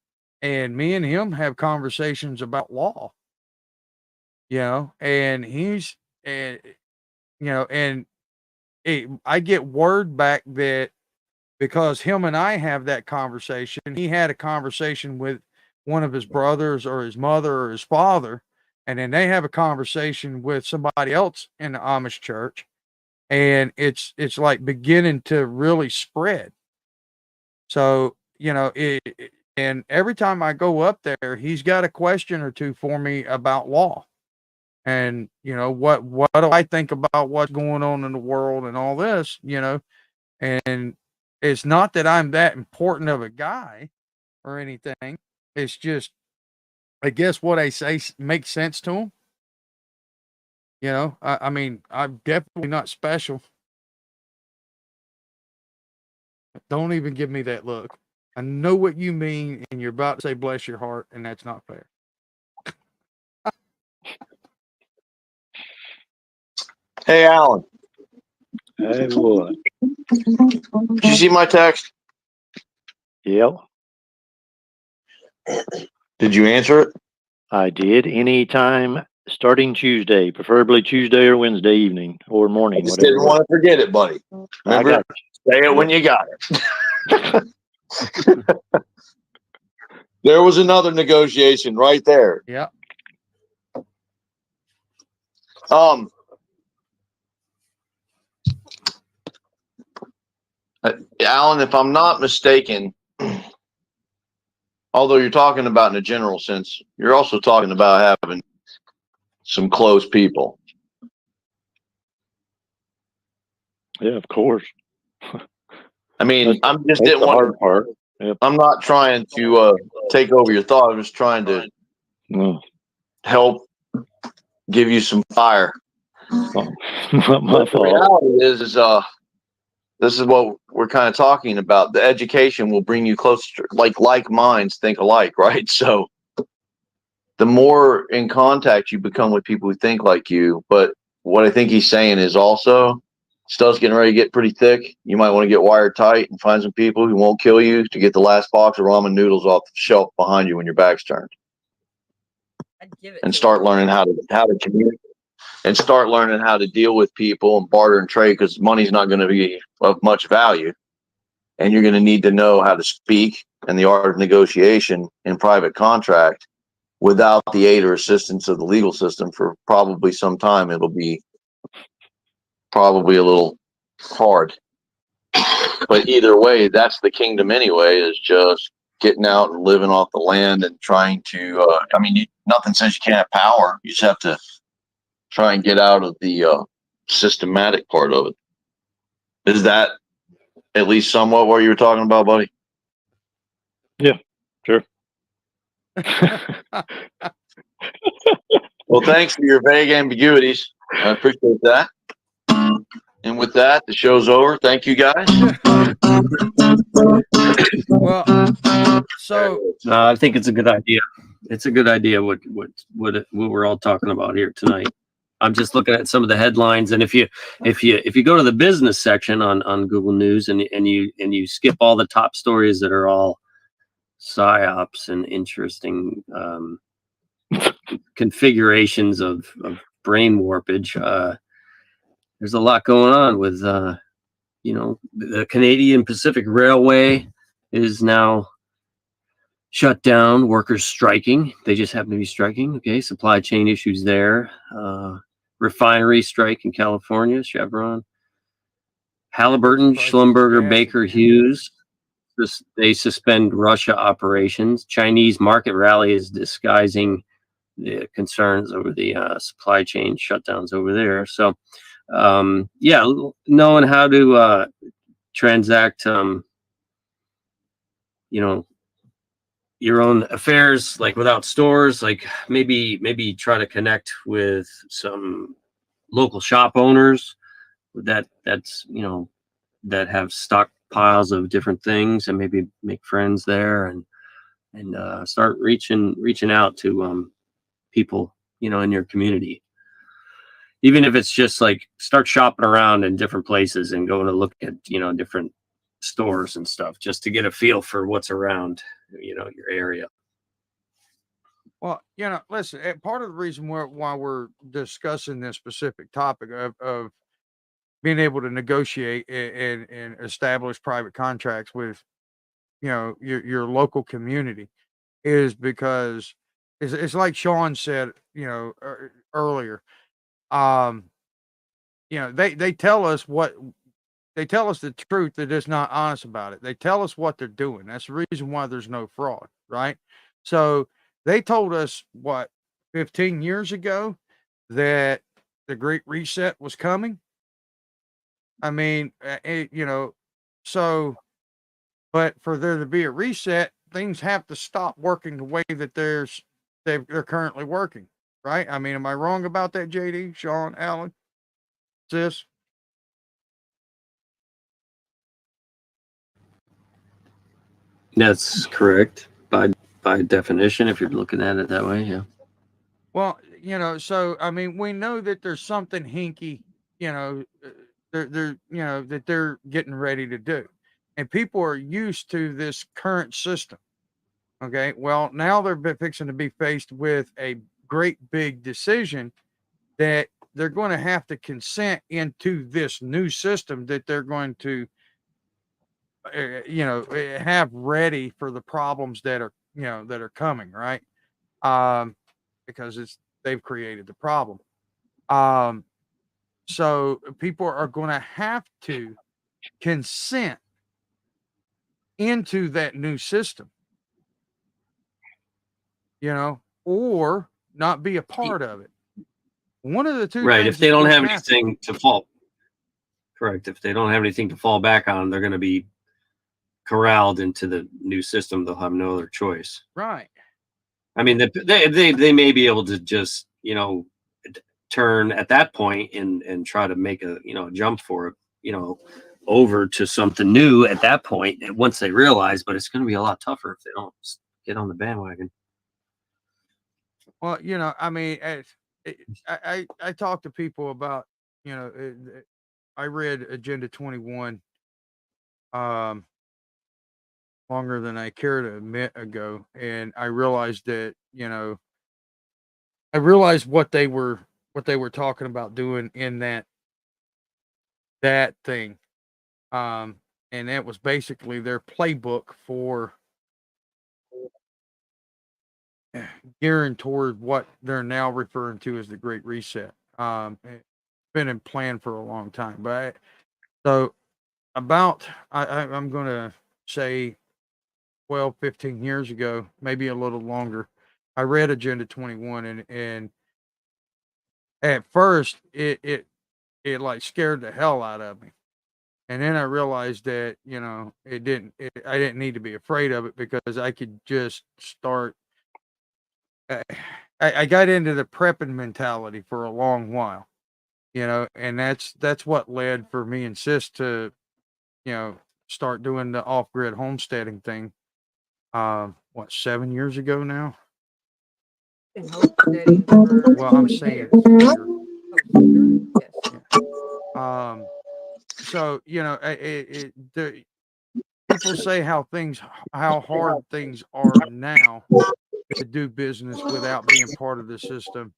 Speaker 3: and me and him have conversations about law, and he's, and, and I get word back that because him and I have that conversation, he had a conversation with one of his brothers or his mother or his father, and then they have a conversation with somebody else in the Amish church. and it's like beginning to really spread. So, and every time I go up there, he's got a question or two for me about law. And, what do I think about what's going on in the world and all this, and it's not that I'm that important of a guy or anything. It's just, I guess what I say makes sense to him. I mean, I'm definitely not special. Don't even give me that look. I know what you mean, and you're about to say bless your heart, and that's not fair.
Speaker 1: Hey, Alan,
Speaker 6: Hey, what?
Speaker 1: did you see my text?
Speaker 6: Yep,
Speaker 1: Did you answer it?
Speaker 6: I did. Anytime starting Tuesday, preferably Tuesday or Wednesday evening or
Speaker 1: I
Speaker 6: morning,
Speaker 1: just
Speaker 6: whatever
Speaker 1: didn't
Speaker 6: works.
Speaker 1: want to forget it, buddy.
Speaker 6: I
Speaker 1: Remember,
Speaker 6: got
Speaker 1: say it when you got it. There was another negotiation right there.
Speaker 3: Yeah.
Speaker 1: Alan, if I'm not mistaken, although you're talking about in a general sense, you're also talking about having some close people.
Speaker 6: Yeah, of course.
Speaker 1: I mean, I'm just
Speaker 6: That's
Speaker 1: didn't
Speaker 6: the
Speaker 1: want.
Speaker 6: hard part. Yep.
Speaker 1: I'm not trying to take over your thought. I'm just trying to
Speaker 6: No,
Speaker 1: help give you some fire.
Speaker 6: not my
Speaker 1: But the
Speaker 6: fault.
Speaker 1: reality is this is what we're kind of talking about. The education will bring you closer, like minds think alike, right? So the more in contact you become with people who think like you, but what I think he's saying is also stuff's getting ready to get pretty thick. You might want to get wired tight and find some people who won't kill you to get the last box of ramen noodles off the shelf behind you when your back's turned,
Speaker 4: I'd give it
Speaker 1: and
Speaker 4: to
Speaker 1: start
Speaker 4: him.
Speaker 1: learning how to communicate and start learning how to deal with people and barter and trade, because money's not going to be of much value, and you're going to need to know how to speak and the art of negotiation in private contract without the aid or assistance of the legal system for probably some time. It'll be probably a little hard, but either way, that's the kingdom anyway, is just getting out and living off the land and trying to nothing says you can't have power. You just have to try and get out of the systematic part of it. Is that at least somewhat what you were talking about, buddy?
Speaker 6: Yeah, sure.
Speaker 1: Well, thanks for your vague ambiguities. I appreciate that. And with that, the show's over. Thank you, guys.
Speaker 3: Well, so
Speaker 2: I think it's a good idea. It's a good idea what we're all talking about here tonight. I'm just looking at some of the headlines, and if you go to the business section on Google News and you skip all the top stories that are all psyops and interesting configurations of brain warpage, there's a lot going on with the Canadian Pacific Railway is now shut down, workers striking. They just happen to be striking. Okay, supply chain issues there. Refinery strike in California, Chevron. Halliburton, Schlumberger, Baker Hughes. They suspend Russia operations. Chinese market rally is disguising the concerns over the supply chain shutdowns over there. So, knowing how to transact, your own affairs, like without stores, like maybe try to connect with some local shop owners that's that have stockpiles of different things, and maybe make friends there and start reaching out to people in your community, even if it's just like start shopping around in different places and going to look at different stores and stuff, just to get a feel for what's around your area.
Speaker 3: Well, listen, part of the reason why we're discussing this specific topic of being able to negotiate and establish private contracts with, your local community is because it's like Sean said, earlier. Um, they tell us they tell us the truth. They're just not honest about it. They tell us what they're doing. That's the reason why there's no fraud, right? So they told us 15 years ago that the Great Reset was coming. I mean, so, but for there to be a reset, things have to stop working the way that they're currently working, right? I mean, am I wrong about that, JD, Sean, Alan, sis?
Speaker 2: That's correct by definition, if you're looking at it that way. Yeah.
Speaker 3: Well, so I mean, we know that there's something hinky, that they're getting ready to do, and people are used to this current system. Okay, well, now they're fixing to be faced with a great big decision that they're going to have to consent into this new system that they're going to, have ready for the problems that are coming, right? Because they've created the problem. So people are going to have to consent into that new system, or not be a part of it. One of the two
Speaker 2: Right.
Speaker 3: things
Speaker 2: If they
Speaker 3: is
Speaker 2: don't
Speaker 3: gonna
Speaker 2: have
Speaker 3: happen.
Speaker 2: anything to fall, correct. If they don't have anything to fall back on, they're going to be corralled into the new system. They'll have no other choice.
Speaker 3: Right.
Speaker 2: I mean, they may be able to just, turn at that point and try to make a, jump for it, over to something new at that point once they realize, but it's going to be a lot tougher if they don't get on the bandwagon.
Speaker 3: Well, I mean, I talk to people about, I read Agenda 21 longer than I care to admit ago, and I realized that, I realized what they were talking about doing in that thing. And that was basically their playbook for gearing toward what they're now referring to as the Great Reset. It's been in plan for a long time, but so about I'm going to say 12, 15 years ago, maybe a little longer, I read Agenda 21, and at first it like scared the hell out of me. And then I realized that, I didn't need to be afraid of it because I could just start. I, I got into the prepping mentality for a long while, and that's what led for me and sis to, start doing the off-grid homesteading thing. 7 years ago now?
Speaker 4: Been homesteading for
Speaker 3: Well, I'm
Speaker 4: 20
Speaker 3: saying
Speaker 4: years.
Speaker 3: longer.
Speaker 4: Oh, sure. Yes.
Speaker 3: So, people say how hard things are now to do business without being part of the system.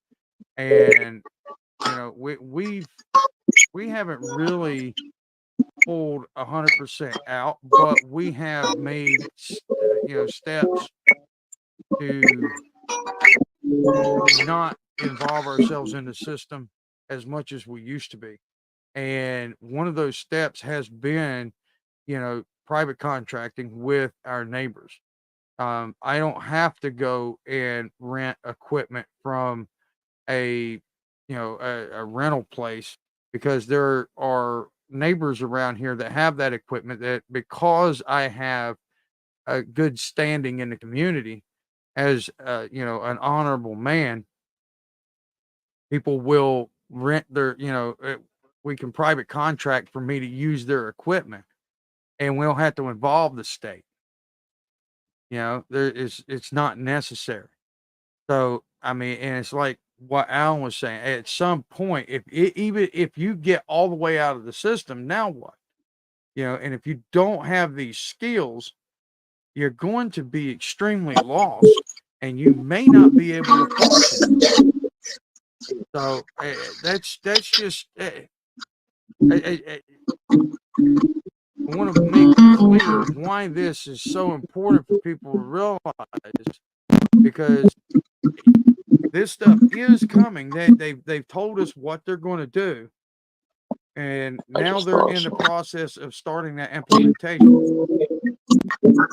Speaker 3: And, we haven't really pulled 100% out, but we have made, steps to not involve ourselves in the system as much as we used to be. And one of those steps has been, private contracting with our neighbors. I don't have to go and rent equipment from a rental place, because there are neighbors around here that have that equipment, that because I have a good standing in the community as an honorable man, people will rent we can private contract for me to use their equipment, and we'll have to involve the state. It's not necessary. So, I mean, and it's like what Alan was saying, at some point, even if you get all the way out of the system, now what? And if you don't have these skills, you're going to be extremely lost, and you may not be able to function. So that's just. I want to make clear why this is so important for people to realize, because this stuff is coming. They've told us what they're going to do, and
Speaker 1: I
Speaker 3: now
Speaker 1: just
Speaker 3: they're
Speaker 1: thought
Speaker 3: in the
Speaker 1: so.
Speaker 3: process of starting that implementation.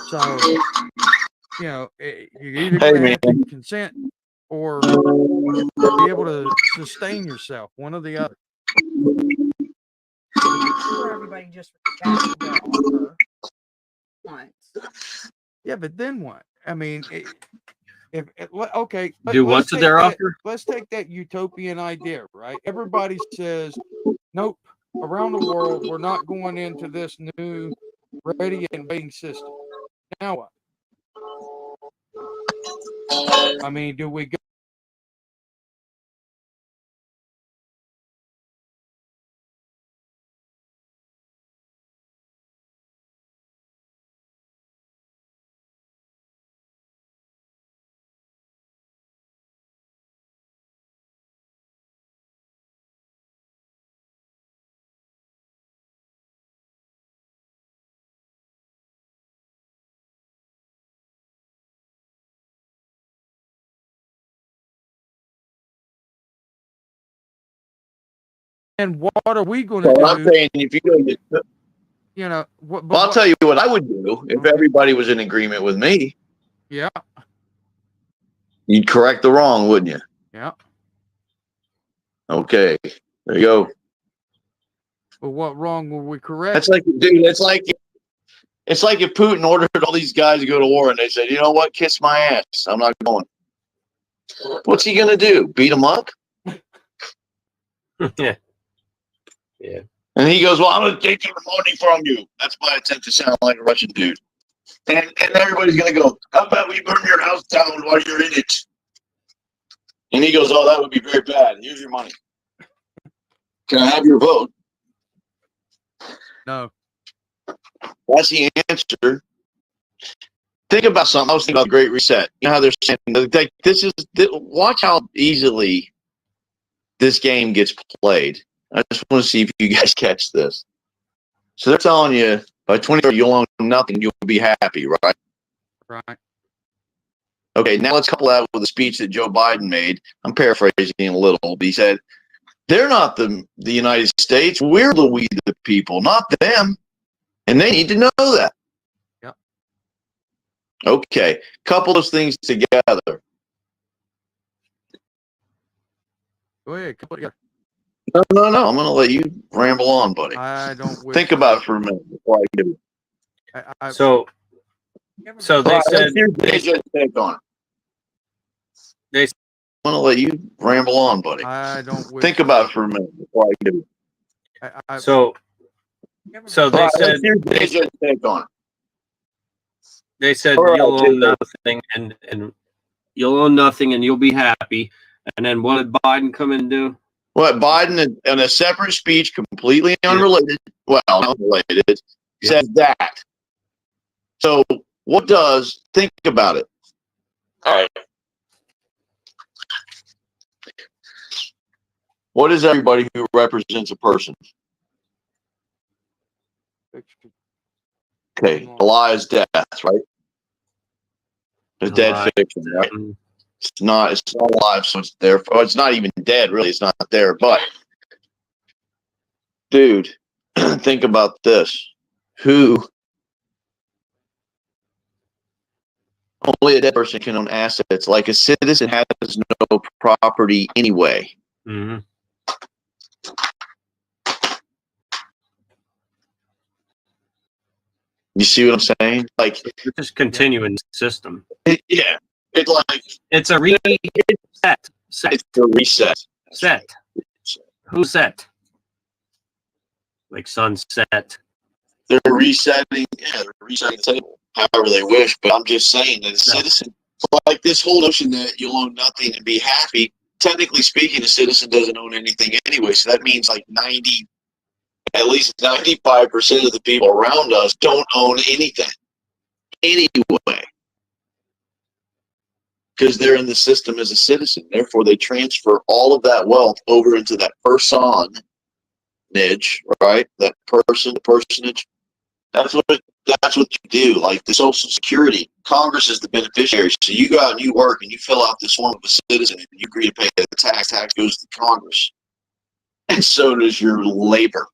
Speaker 3: So, you're either
Speaker 1: Hey
Speaker 3: going to have to
Speaker 1: man,
Speaker 3: consent or be able to sustain yourself, one or the other.
Speaker 4: Or everybody just rejected the offer once.
Speaker 3: Yeah, but then what? I mean, okay,
Speaker 2: Do what
Speaker 3: let's
Speaker 2: to
Speaker 3: take
Speaker 2: their
Speaker 3: that.
Speaker 2: offer?
Speaker 3: Let's take that utopian idea, right? Everybody says, nope. Around the world, we're not going into this new ready and waiting system. Now what? I mean, do we go? And what are we going to
Speaker 1: well, I'm
Speaker 3: do?
Speaker 1: saying if you go get,
Speaker 3: What?
Speaker 1: well, I'll tell you what I would do if
Speaker 3: Okay.
Speaker 1: everybody was in agreement with me.
Speaker 3: Yeah,
Speaker 1: You'd correct the wrong, wouldn't you?
Speaker 3: yeah.
Speaker 1: Okay, there you go.
Speaker 3: But what wrong were we correct?
Speaker 1: That's like, dude, it's like if Putin ordered all these guys to go to war and they said, you know what, kiss my ass, I'm not going. What's he gonna do? Beat him up?
Speaker 2: Yeah. Yeah.
Speaker 1: And he goes, well, I'm gonna take your money from you. That's my attempt to sound like a Russian dude. And everybody's gonna go, how about we burn your house down while you're in it? And he goes, oh, that would be very bad. Here's your money. Can I have your vote?
Speaker 3: No.
Speaker 1: That's the answer. Think about something. I was thinking about the Great Reset. You know how they're saying, like, watch how easily this game gets played. I just want to see if you guys catch this. So they're telling you by 2030 you'll own nothing, you'll be happy, right?
Speaker 3: Right.
Speaker 1: Okay, now let's couple that with a speech that Joe Biden made. I'm paraphrasing a little, but he said, they're not the United States. We're we the people, not them. And they need to know that.
Speaker 3: Yep.
Speaker 1: Okay, couple those things together.
Speaker 3: Go ahead.
Speaker 1: No. I'm going to let you ramble on, buddy.
Speaker 3: I don't wish
Speaker 1: Think about it for a minute before I give it.
Speaker 2: So they said
Speaker 1: Here's your take on it.
Speaker 2: they
Speaker 1: I'm going to let you ramble on, buddy.
Speaker 3: I don't wish
Speaker 1: Think about it for a minute before I give it.
Speaker 2: so they said
Speaker 1: Here's your take on it.
Speaker 2: they said
Speaker 1: All right,
Speaker 2: you'll own
Speaker 1: Jibber.
Speaker 2: nothing and you'll own nothing and you'll be happy. And then what did Biden come and do?
Speaker 1: What Biden, in a separate speech, completely unrelated, unrelated, says that. So what does, think about it. All right. What is everybody who represents a person? Okay, a lie is death, right? It's dead
Speaker 2: lie.
Speaker 1: fiction, right? It's not alive, so it's there. Oh, it's not even dead, really. It's not there. But, dude, think about this. Only a dead person can own assets. Like a citizen has no property anyway.
Speaker 2: Mm-hmm.
Speaker 1: You see what I'm saying? Like,
Speaker 2: You're just continuing the system.
Speaker 1: yeah, it's like
Speaker 2: It's a reset.
Speaker 1: it's a reset.
Speaker 2: Set. Who's set? Like sunset.
Speaker 1: They're resetting. Yeah, they're resetting the table however they wish. But I'm just saying that a citizen, like this whole notion that you'll own nothing and be happy. Technically speaking, a citizen doesn't own anything anyway. So that means like at least 95% of the people around us don't own anything anyway, because they're in the system as a citizen. Therefore, they transfer all of that wealth over into that personage, right? That person, the personage. That's what you do. Like the Social Security, Congress is the beneficiary. So you go out and you work and you fill out this form of a citizen and you agree to pay the tax. Tax goes to Congress, and so does your labor.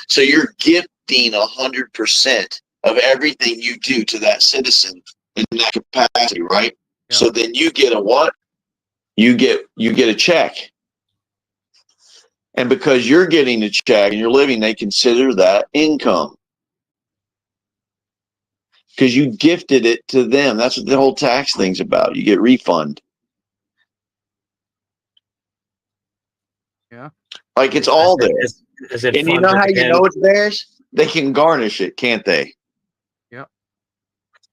Speaker 1: So you're gifting 100% of everything you do to that citizen in that capacity, right?
Speaker 3: Yeah.
Speaker 1: So then you get a what? You get a check. And because you're getting a check and you're living, they consider that income. Because you gifted it to them. That's what the whole tax thing's about. You get refund.
Speaker 3: Yeah.
Speaker 1: Like it's all there.
Speaker 2: Is it
Speaker 1: And you know
Speaker 2: funded
Speaker 1: how you
Speaker 2: again?
Speaker 1: know it's theirs? They can garnish it, can't they?
Speaker 3: Yep.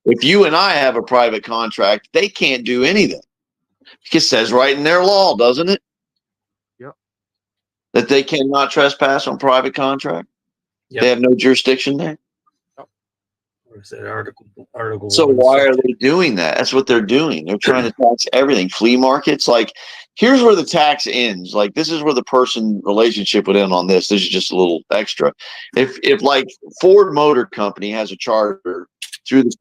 Speaker 1: If you and I have a private contract, they can't do anything. It says right in their law, doesn't it?
Speaker 3: Yep.
Speaker 1: That they cannot trespass on private contract.
Speaker 2: Yep.
Speaker 1: They have no jurisdiction there.
Speaker 2: Or is it article
Speaker 1: So
Speaker 2: 1,
Speaker 1: why are
Speaker 2: section-
Speaker 1: they doing that? That's what they're doing. They're trying to tax everything. Flea markets, like here's where the tax ends. Like this is where the person relationship would end on this. This is just a little extra. If like Ford Motor Company has a charter through the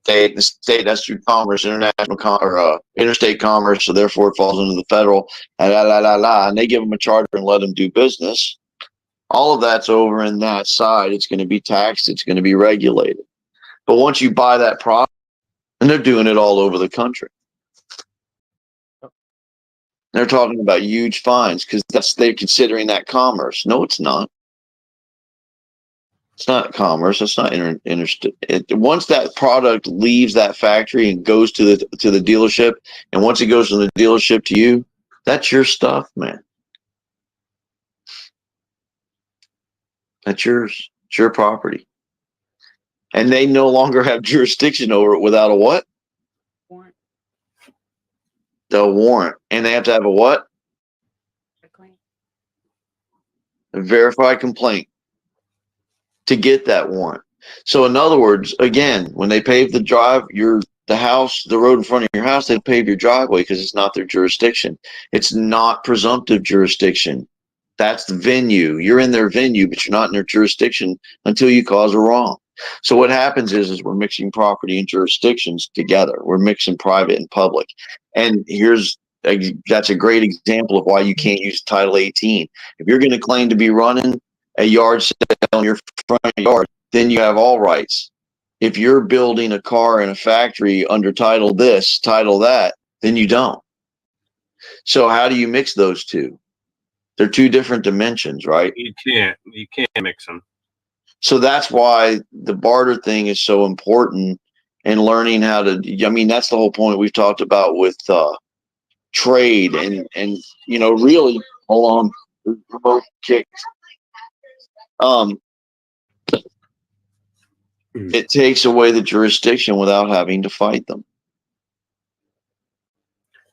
Speaker 1: state that's through commerce, interstate commerce, so therefore it falls under the federal, and they give them a charter and let them do business. All of that's over in that side. It's going to be taxed. It's going to be regulated. But once you buy that product, and they're doing it all over the country, they're talking about huge fines because they're considering that commerce. No, it's not. It's not commerce. It's not interstate. Once that product leaves that factory and goes to the dealership, and once it goes from the dealership to you, that's your stuff, man. That's yours. It's your property. And they no longer have jurisdiction over it without a what?
Speaker 4: Warrant.
Speaker 1: The warrant. And they have to have a what?
Speaker 4: A claim.
Speaker 1: A verified complaint to get that warrant. So in other words, again, when they pave the the road in front of your house, they pave your driveway because it's not their jurisdiction. It's not presumptive jurisdiction. That's the venue. You're in their venue, but you're not in their jurisdiction until you cause a wrong. So what happens is we're mixing property and jurisdictions together. We're mixing private and public. And that's a great example of why you can't use Title 18. If you're going to claim to be running a yard sale in your front yard, then you have all rights. If you're building a car in a factory under title this, title that, then you don't. So how do you mix those two? They're two different dimensions, right?
Speaker 2: You can't mix them.
Speaker 1: So that's why the barter thing is so important, and learning how to, that's the whole point we've talked about with trade and really, hold on, the remote kicked. It takes away the jurisdiction without having to fight them.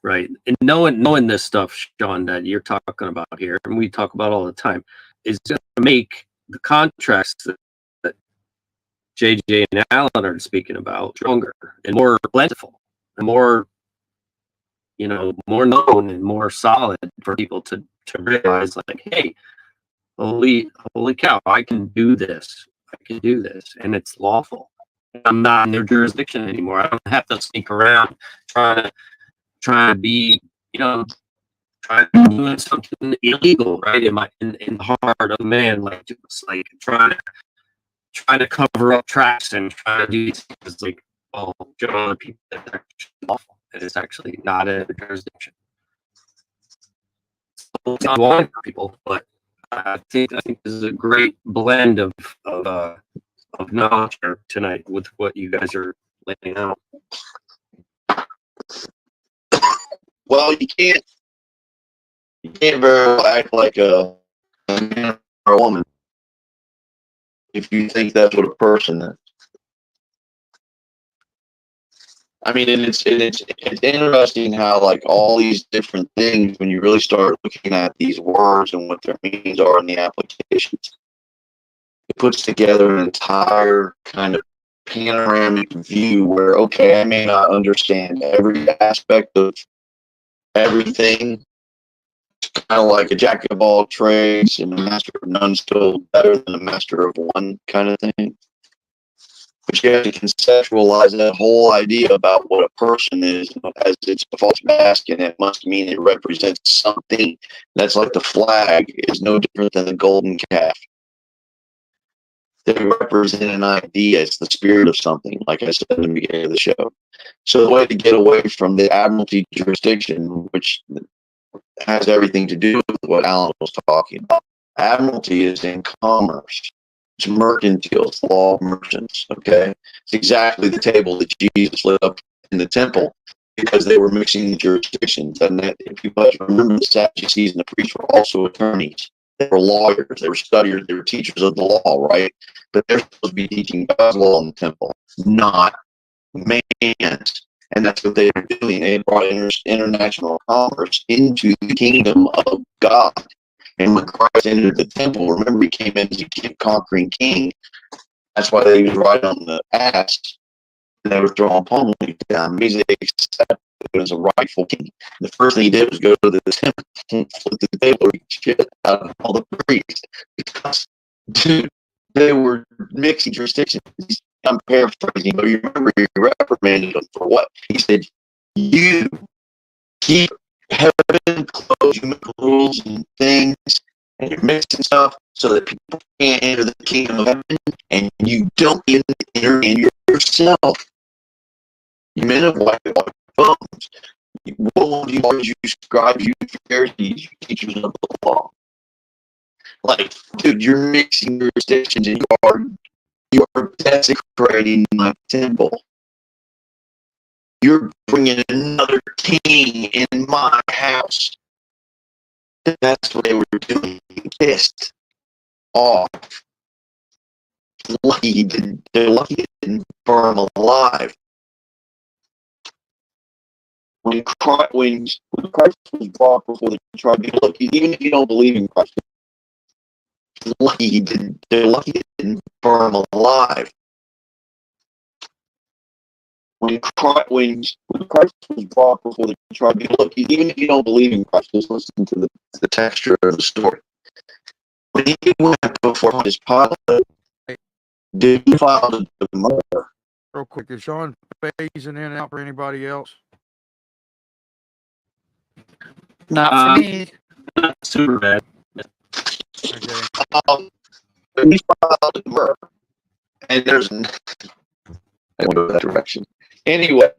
Speaker 2: Right. And knowing this stuff, Sean, that you're talking about here, and we talk about all the time, is going to make the contracts that JJ and Alan are speaking about stronger and more plentiful and more, more known and more solid for people to realize, like, hey, holy cow, I can do this. And it's lawful. I'm not in their jurisdiction anymore. I don't have to sneak around trying to be, trying to be doing something illegal, right? In the heart of man, like just like trying to cover up tracks and trying to do things like, well, show other people that it's actually lawful and it's actually not in their jurisdiction. It's not one for people, but I think this is a great blend of knowledge here tonight with what you guys are laying out.
Speaker 1: Well, you can't very well act like a man or a woman if you think that's what a person is. And it's interesting how, like, all these different things, when you really start looking at these words and what their meanings are in the applications, it puts together an entire kind of panoramic view where, okay, I may not understand every aspect of everything. It's kind of like a jack of all trades and a master of none, still better than a master of one kind of thing. But you have to conceptualize that whole idea about what a person is as its false mask, and it must mean it represents something. That's like the flag is no different than the golden calf. They represent an idea. It's the spirit of something, like I said in the beginning of the show. So the way to get away from the admiralty jurisdiction, which has everything to do with what Alan was talking about. Admiralty is in commerce. It's mercantile, it's law of merchants. Okay, it's exactly the table that Jesus lit up in the temple because they were mixing the jurisdictions. And that, if you must remember, the Sadducees and the priests were also attorneys. They were lawyers. They were studiers. They were teachers of the law, right? But they're supposed to be teaching God's law in the temple, not man's. And that's what they were doing. They brought international commerce into the kingdom of God. And when Christ entered the temple, remember, he came in as a conquering king. That's why they was riding on the ass. And they were throwing palm leaves down. Because they accepted him as a rightful king. The first thing he did was go to the temple and flip the table and shit out of all the priests. Because, dude, they were mixing jurisdictions. I'm paraphrasing, but you remember he reprimanded them for what? He said, you keep heaven closed, you make rules and things, and you're mixing stuff so that people can't enter the kingdom of heaven, and you don't even enter in yourself. You men of white bones. Woe unto you, lawyers, you scribes, you Pharisees, you teachers of the law. Like, dude, you're mixing jurisdictions, and you are desecrating my temple. You're bringing another king in my house. That's what they were doing. Pissed off. Lucky he didn't. They're lucky he didn't burn him alive. When Christ was brought before the tribunal, look, even if you don't believe in Christ, lucky he didn't. They're lucky he didn't burn him alive. When Christ was brought before the tribunal, look, even if you don't believe in Christ, just listen to the texture of the story. When he went before his Pilate, did he file the murder?
Speaker 3: Real quick, is Sean phasing in and out for anybody else?
Speaker 7: Not for me.
Speaker 2: Not super bad.
Speaker 3: Okay.
Speaker 1: He filed the murder, and there's I won't go that direction. Anyway,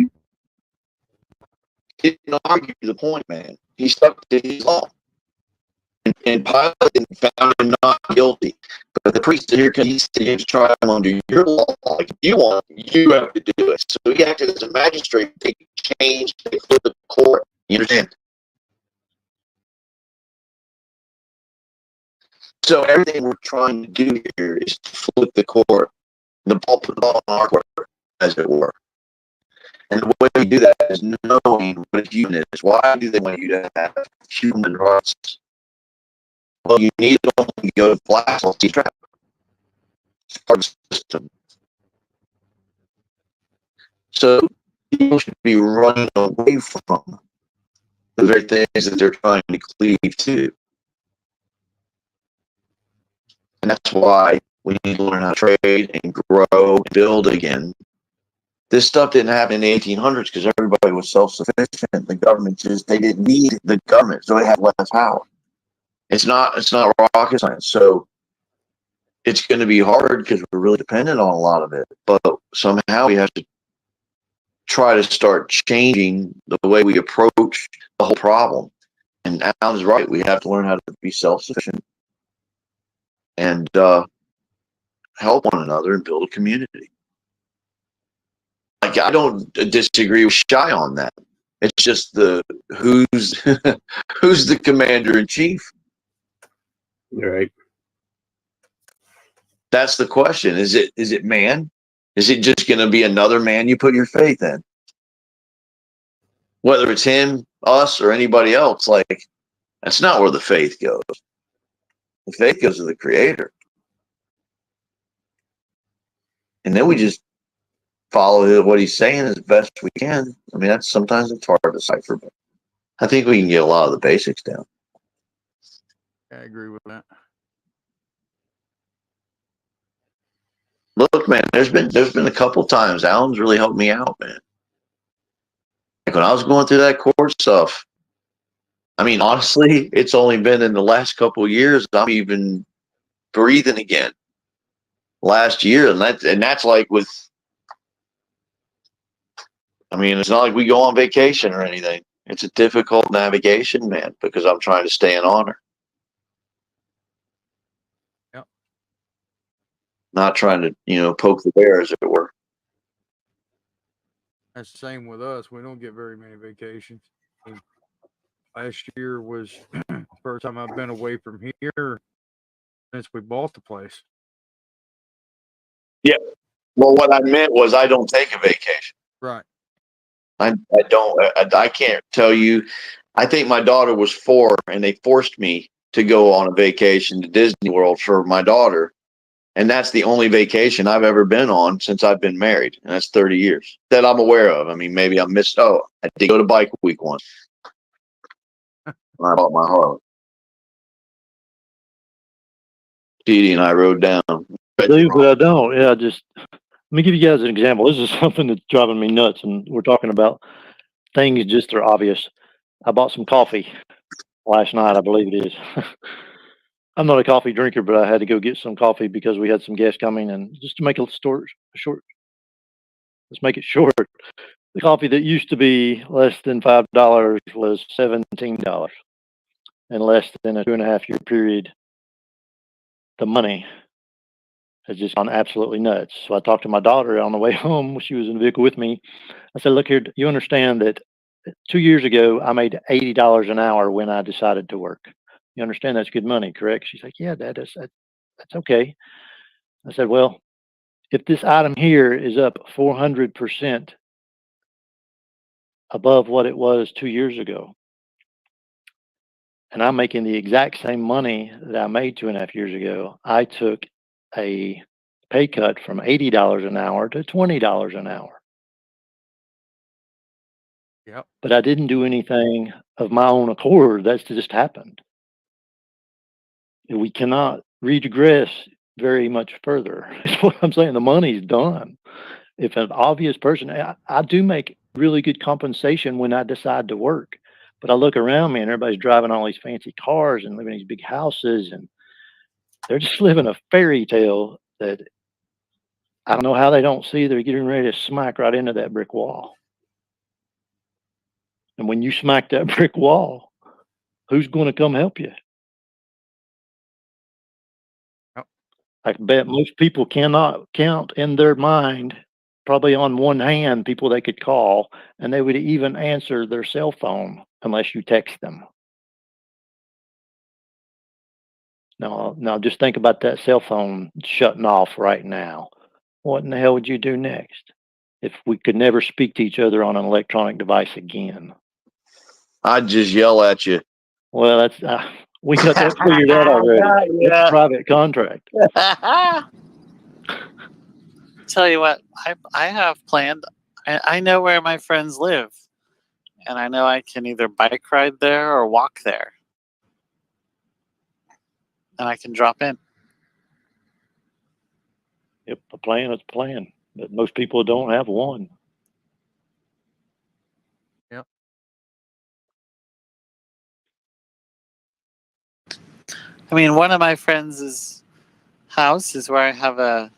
Speaker 1: he didn't argue the point, man. He stuck to his law. And Pilate found him not guilty. But the priest here can he said, try him under your law. Like you want, you have to do it. So he acted as a magistrate. They changed, they flipped the court. You understand? So everything we're trying to do here is to flip the court. The ball put the ball in our court, as it were. And the way we do that is knowing what human is. Why do they want you to have human rights? Well, you need to only go to blast on the trap. It's part of the system. So people should be running away from the very things that they're trying to cleave to. And that's why we need to learn how to trade and grow and build again. This stuff didn't happen in the 1800s because everybody was self-sufficient. The government they didn't need the government, so they had less power. It's not rocket science. So it's going to be hard because we're really dependent on a lot of it. But somehow we have to try to start changing the way we approach the whole problem. And Alan's right. We have to learn how to be self-sufficient and help one another and build a community. Like, I don't disagree with Shy on that. It's just who's who's the commander in chief.
Speaker 2: Right.
Speaker 1: That's the question. Is it man? Is it just going to be another man you put your faith in? Whether it's him, us, or anybody else, like, that's not where the faith goes. The faith goes to the Creator. And then we just follow what he's saying as best we can. I mean, sometimes it's hard to decipher, but I think we can get a lot of the basics down.
Speaker 3: I agree with that.
Speaker 1: Look, man, there's been a couple times Alan's really helped me out, man. Like when I was going through that court stuff, I mean, honestly, it's only been in the last couple of years I'm even breathing again. last year, and that's like with. I mean, it's not like we go on vacation or anything. It's a difficult navigation, man, because I'm trying to stay in honor.
Speaker 3: Yep.
Speaker 1: Not trying to, poke the bear, as it were.
Speaker 3: That's the same with us. We don't get very many vacations. I mean, last year was the first time I've been away from here since we bought the place.
Speaker 1: Yeah. Well, what I meant was I don't take a vacation.
Speaker 3: Right.
Speaker 1: I don't. I can't tell you. I think my daughter was 4, and they forced me to go on a vacation to Disney World for my daughter. And that's the only vacation I've ever been on since I've been married. And that's 30 years that I'm aware of. I mean, maybe I missed. I did go to Bike Week once. When I bought my Harley. Dee and I rode down.
Speaker 6: Do, but I don't. Yeah, let me give you guys an example. This is something that's driving me nuts, and we're talking about things just are obvious. I bought some coffee last night, I believe it is. I'm not a coffee drinker, but I had to go get some coffee because we had some guests coming, and just to make it short, let's make it short. The coffee that used to be less than $5 was $17, in less than a 2.5 year period. The money has just gone absolutely nuts. So I talked to my daughter on the way home when she was in the vehicle with me. I said, "Look here, you understand that 2 years ago I made $80 an hour when I decided to work. You understand that's good money, correct?" She's like, "Yeah, Dad, that's okay." I said, "Well, if this item here is up 400% above what it was 2 years ago, and I'm making the exact same money that I made 2.5 years ago, I took a pay cut from $80 an hour to $20 an hour.
Speaker 3: Yep.
Speaker 6: But I didn't do anything of my own accord. That's just happened. We cannot regress very much further. Is what I'm saying. The money's done. If an obvious person, I do make really good compensation when I decide to work, but I look around me and everybody's driving all these fancy cars and living in these big houses, and they're just living a fairy tale that I don't know how they don't see they're getting ready to smack right into that brick wall. And when you smack that brick wall, who's going to come help you?
Speaker 3: Yep.
Speaker 6: I bet most people cannot count in their mind, probably on one hand, people they could call, and they would even answer their cell phone unless you text them. Now, just think about that cell phone shutting off right now. What in the hell would you do next if we could never speak to each other on an electronic device again?
Speaker 1: I'd just yell at you.
Speaker 6: Well, that's we got that figured out already. It's a private contract.
Speaker 7: Tell you what, I have planned. I know where my friends live, and I know I can either bike ride there or walk there, and I can drop in.
Speaker 6: Yep, a plan is a plan, but most people don't have one.
Speaker 3: Yep.
Speaker 7: I mean, one of my friends' house is where I have a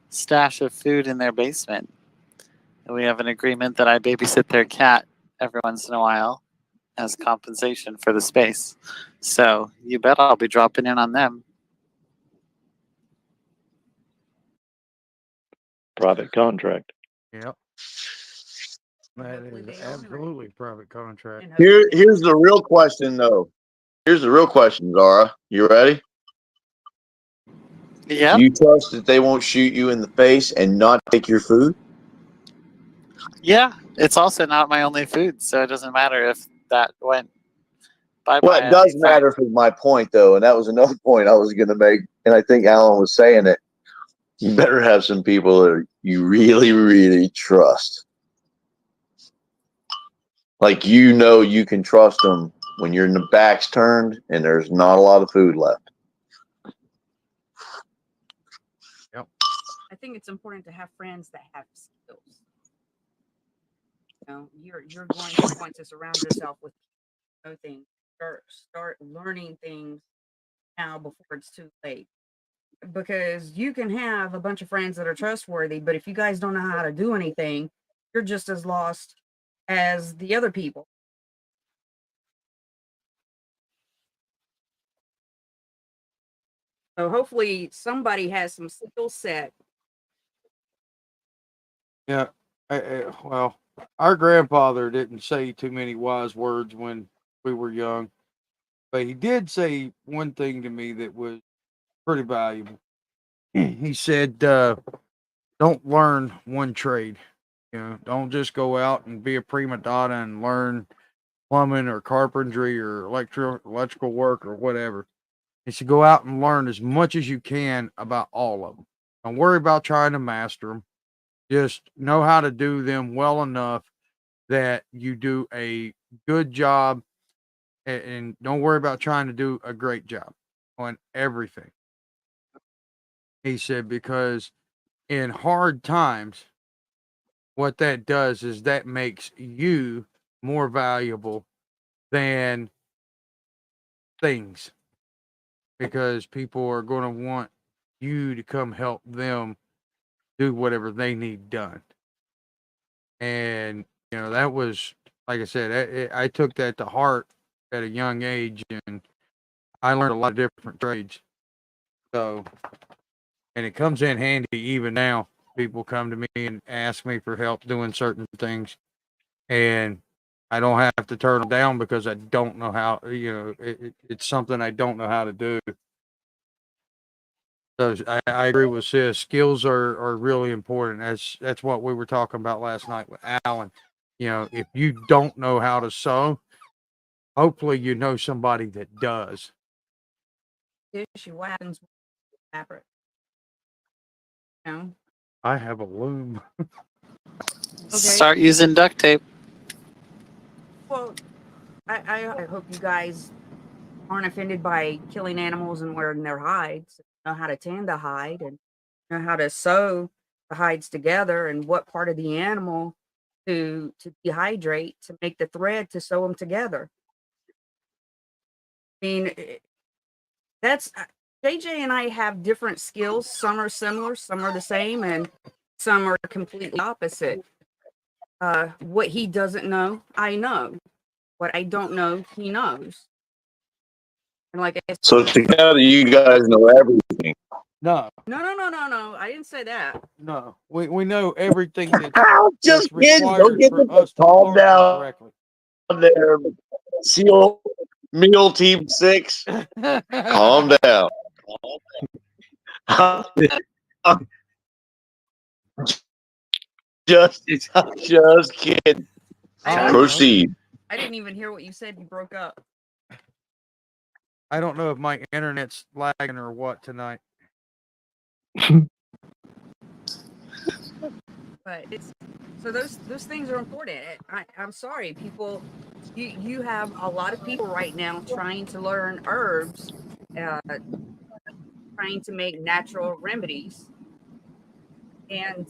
Speaker 7: stash of food in their basement. And we have an agreement that I babysit their cat every once in a while as compensation for the space. So you bet I'll be dropping in on them.
Speaker 6: Private contract.
Speaker 3: Yep. That is absolutely private contract.
Speaker 1: Here's the real question, though. Here's the real question, Zara. You ready?
Speaker 7: Yeah.
Speaker 1: Do you trust that they won't shoot you in the face and not take your food?
Speaker 7: Yeah. It's also not my only food, so it doesn't matter if that went bye-bye.
Speaker 1: Well, it does matter for my point, though, and that was another point I was going to make, and I think Alan was saying it. You better have some people that you really, really trust. Like, you can trust them when you're in the back's turned and there's not a lot of food left.
Speaker 3: Yep.
Speaker 4: I think it's important to have friends that have skills. You're going to want to surround yourself with things. Start learning things now before it's too late. because you can have a bunch of friends that are trustworthy, but if you guys don't know how to do anything, you're just as lost as the other people. So hopefully somebody has some skill set.
Speaker 3: Yeah. Well, our grandfather didn't say too many wise words when we were young, but he did say one thing to me that was pretty valuable. He said, don't learn one trade. You know, don't just go out and be a prima donna and learn plumbing or carpentry or electrical work or whatever. He said, go out and learn as much as you can about all of them. Don't worry about trying to master them. Just know how to do them well enough that you do a good job, and don't worry about trying to do a great job on everything. He said, because in hard times, what that does is that makes you more valuable than things, because people are going to want you to come help them do whatever they need done. And, you know, that was, like I said, I took that to heart at a young age, and I learned a lot of different trades. So, and it comes in handy even now. People come to me and ask me for help doing certain things, and I don't have to turn them down because I don't know how, you know, it's something I don't know how to do. So I agree with Sis. Skills are really important. That's what we were talking about last night with Alan. You know, if you don't know how to sew, hopefully you know somebody that does.
Speaker 4: Issue. What happens with fabric? You know?
Speaker 3: I have a loom.
Speaker 4: Okay.
Speaker 7: Start using duct tape.
Speaker 4: Well, I hope you guys aren't offended by killing animals and wearing their hides. Know how to tan the hide and know how to sew the hides together and what part of the animal to dehydrate to make the thread to sew them together. I mean, that's JJ and I have different skills. Some are similar, some are the same, and some are completely opposite. What he doesn't know, I know. What I don't know, he knows. And like I said,
Speaker 1: So together, you guys know everything.
Speaker 3: No,
Speaker 4: no. I didn't say that.
Speaker 3: no. We know everything that's
Speaker 1: Just kidding. Don't
Speaker 3: required
Speaker 1: get
Speaker 3: for
Speaker 1: the
Speaker 3: us to
Speaker 1: calm
Speaker 3: function
Speaker 1: down
Speaker 3: correctly.
Speaker 1: there. SEAL Meal Team 6. Calm down. I'm just kidding. Proceed.
Speaker 4: I didn't even hear what you said. You broke up.
Speaker 3: I don't know if my internet's lagging or what tonight.
Speaker 4: But it's so those things are important. I'm sorry, people. You have a lot of people right now trying to learn herbs, trying to make natural remedies. And